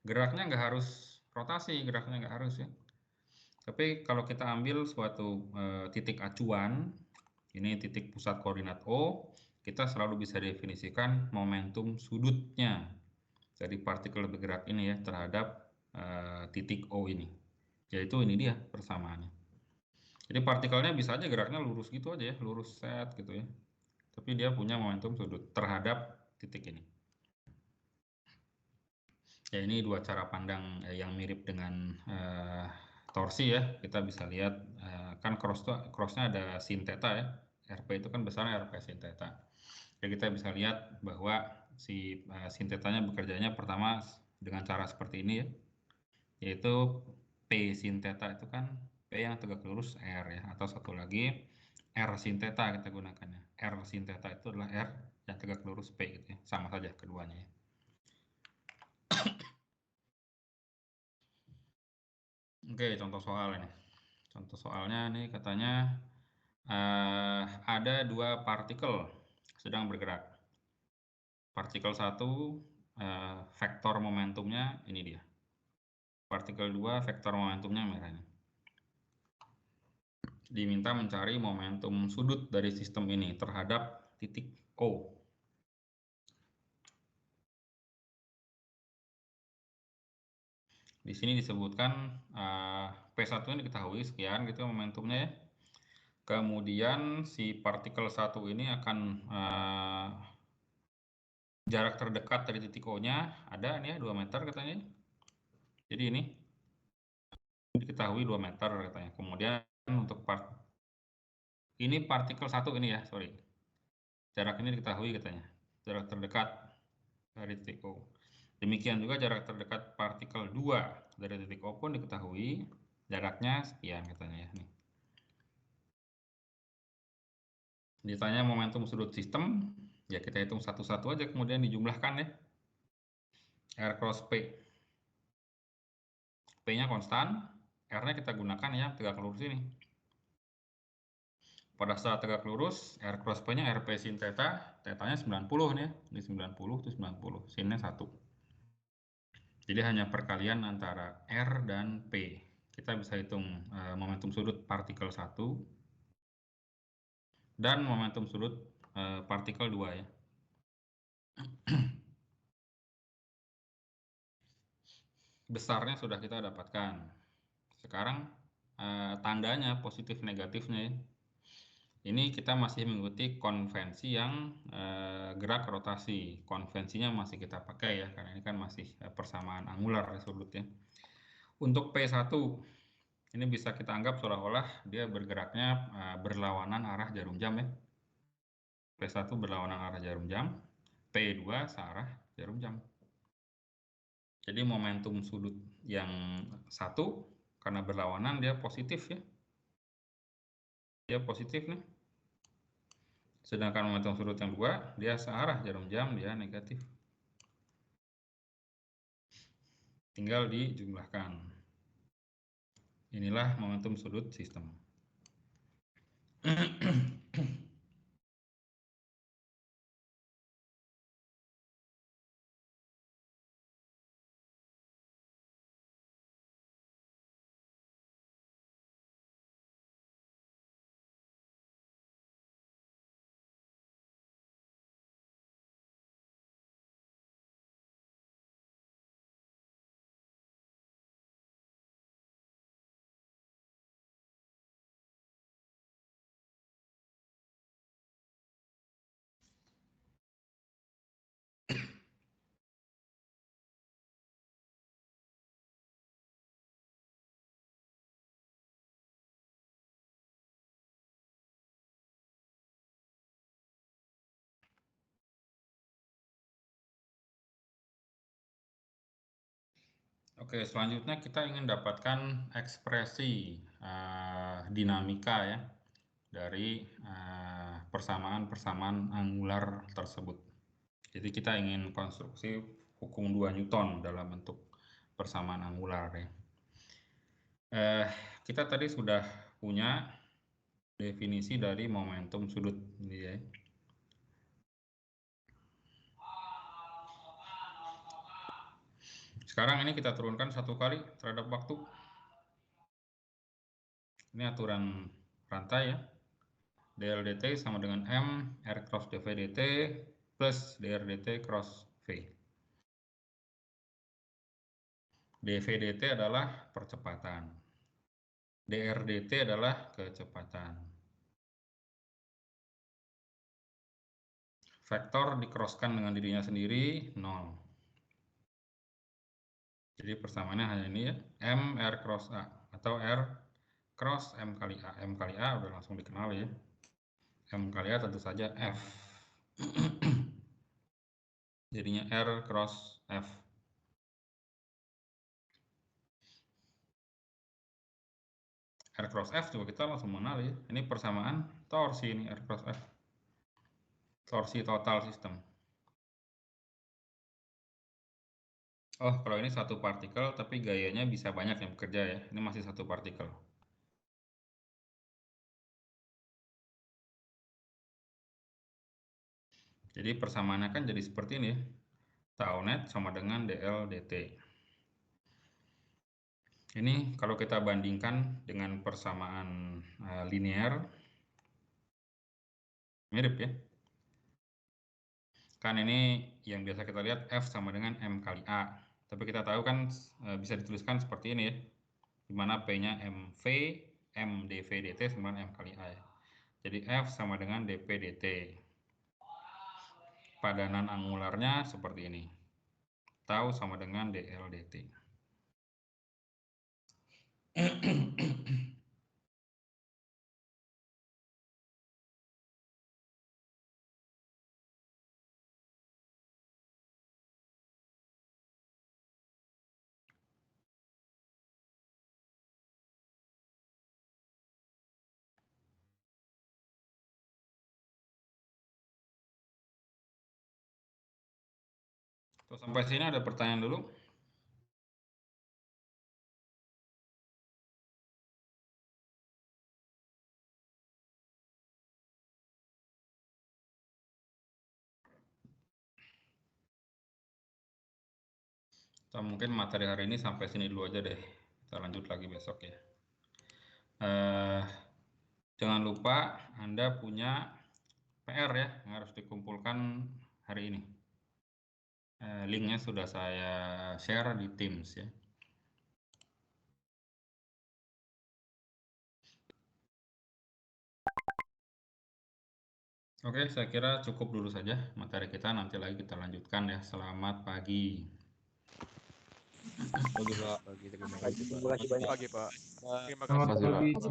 Geraknya nggak harus rotasi, geraknya nggak harus ya. Tapi kalau kita ambil suatu titik acuan, ini titik pusat koordinat O, kita selalu bisa definisikan momentum sudutnya dari partikel bergerak ini ya terhadap titik O ini. Yaitu ini dia persamaannya. Jadi partikelnya bisa aja geraknya lurus gitu aja ya, lurus set gitu ya. Tapi dia punya momentum sudut terhadap titik ini. Ya ini dua cara pandang yang mirip dengan torsi ya. Kita bisa lihat kan crossnya ada sin theta ya. RP itu kan besarnya RP sin theta. Jadi kita bisa lihat bahwa si sin theta-nya bekerjanya pertama dengan cara seperti ini ya. Yaitu P sin theta itu kan P yang tegak lurus R ya. Atau satu lagi R sin theta kita gunakannya. R sin theta itu adalah R yang tegak lurus P gitu ya. Sama saja keduanya ya. Oke, contoh soal ini. Contoh soalnya nih katanya ada dua partikel sedang bergerak. Partikel 1 vektor momentumnya ini dia. Partikel 2 vektor momentumnya merah ini. Diminta mencari momentum sudut dari sistem ini terhadap titik O. Di sini disebutkan P1 ini diketahui sekian gitu momentumnya ya. Kemudian si partikel 1 ini akan jarak terdekat dari titik O-nya ada nih ya 2 meter katanya. Jadi ini diketahui 2 meter katanya. Kemudian untuk ini partikel 1 ini ya, sorry. Jarak ini diketahui katanya. Jarak terdekat dari titik O. Demikian juga jarak terdekat partikel 2 dari titik O pun diketahui. Jaraknya sekian katanya ya. Nih. Ditanya momentum sudut sistem, ya kita hitung satu-satu aja kemudian dijumlahkan ya. R cross P. P-nya konstan, R-nya kita gunakan ya tegak lurus ini. Pada saat tegak lurus, R cross P-nya RP sin theta, theta-nya 90 nih ya. Ini 90 itu 90, sin-nya 1. Jadi hanya perkalian antara R dan P. Kita bisa hitung momentum sudut partikel 1 dan momentum sudut partikel 2 ya. Besarnya sudah kita dapatkan. Sekarang tandanya positif negatifnya ya. Ini kita masih mengikuti konvensi yang gerak rotasi. Konvensinya masih kita pakai ya, karena ini kan masih persamaan angular sudutnya. Untuk P1 Ini bisa kita anggap seolah-olah dia bergeraknya berlawanan arah jarum jam ya. P1 berlawanan arah jarum jam, P2 searah jarum jam. Jadi momentum sudut yang satu karena berlawanan dia positif ya. Dia positif nih. Sedangkan momentum sudut yang dua dia searah jarum jam, dia negatif. Tinggal dijumlahkan. Inilah momentum sudut sistem. Oke, selanjutnya kita ingin dapatkan ekspresi dinamika ya dari persamaan-persamaan angular tersebut. Jadi kita ingin konstruksi hukum 2 Newton dalam bentuk persamaan angular ya. Kita tadi sudah punya definisi dari momentum sudut ini ya. Sekarang ini kita turunkan satu kali terhadap waktu. Ini aturan rantai ya. dl dt sama dengan M R cross dv dt plus dr dt cross V. dv dt adalah percepatan. dr dt adalah kecepatan. Vektor dikroskan dengan dirinya sendiri 0. Jadi persamaannya hanya ini ya, M R cross A atau R cross M kali A. M kali A udah langsung dikenal ya. M kali A tentu saja F. Jadinya R cross F. R cross F juga kita langsung mengenal ya. Ini persamaan torsi ini R cross F. Torsi total sistem. Oh, kalau ini satu partikel tapi gayanya bisa banyak yang bekerja ya. Ini masih satu partikel. Jadi persamaannya kan jadi seperti ini ya. Tau net sama dengan dl dt. Ini kalau kita bandingkan dengan persamaan linear, mirip ya. Kan ini yang biasa kita lihat F sama dengan M kali A. Tapi kita tahu kan bisa dituliskan seperti ini ya. Dimana P-nya MV, M dv dt sama dengan M kali A ya. Jadi F sama dengan dp dt. Padanan angularnya seperti ini. Tau sama dengan dl dt. Tuh, sampai sini ada pertanyaan dulu. Atau mungkin materi hari ini sampai sini dulu aja deh. Kita lanjut lagi besok ya. Jangan lupa Anda punya PR ya yang harus dikumpulkan hari ini. Linknya sudah saya share di Teams ya. Oke, saya kira cukup dulu saja materi kita. Nanti lagi kita lanjutkan ya. Selamat pagi. Pagi, Pak. Terima kasih banyak. Pagi, Pak. Terima Selamat kasih. Pak. pagi.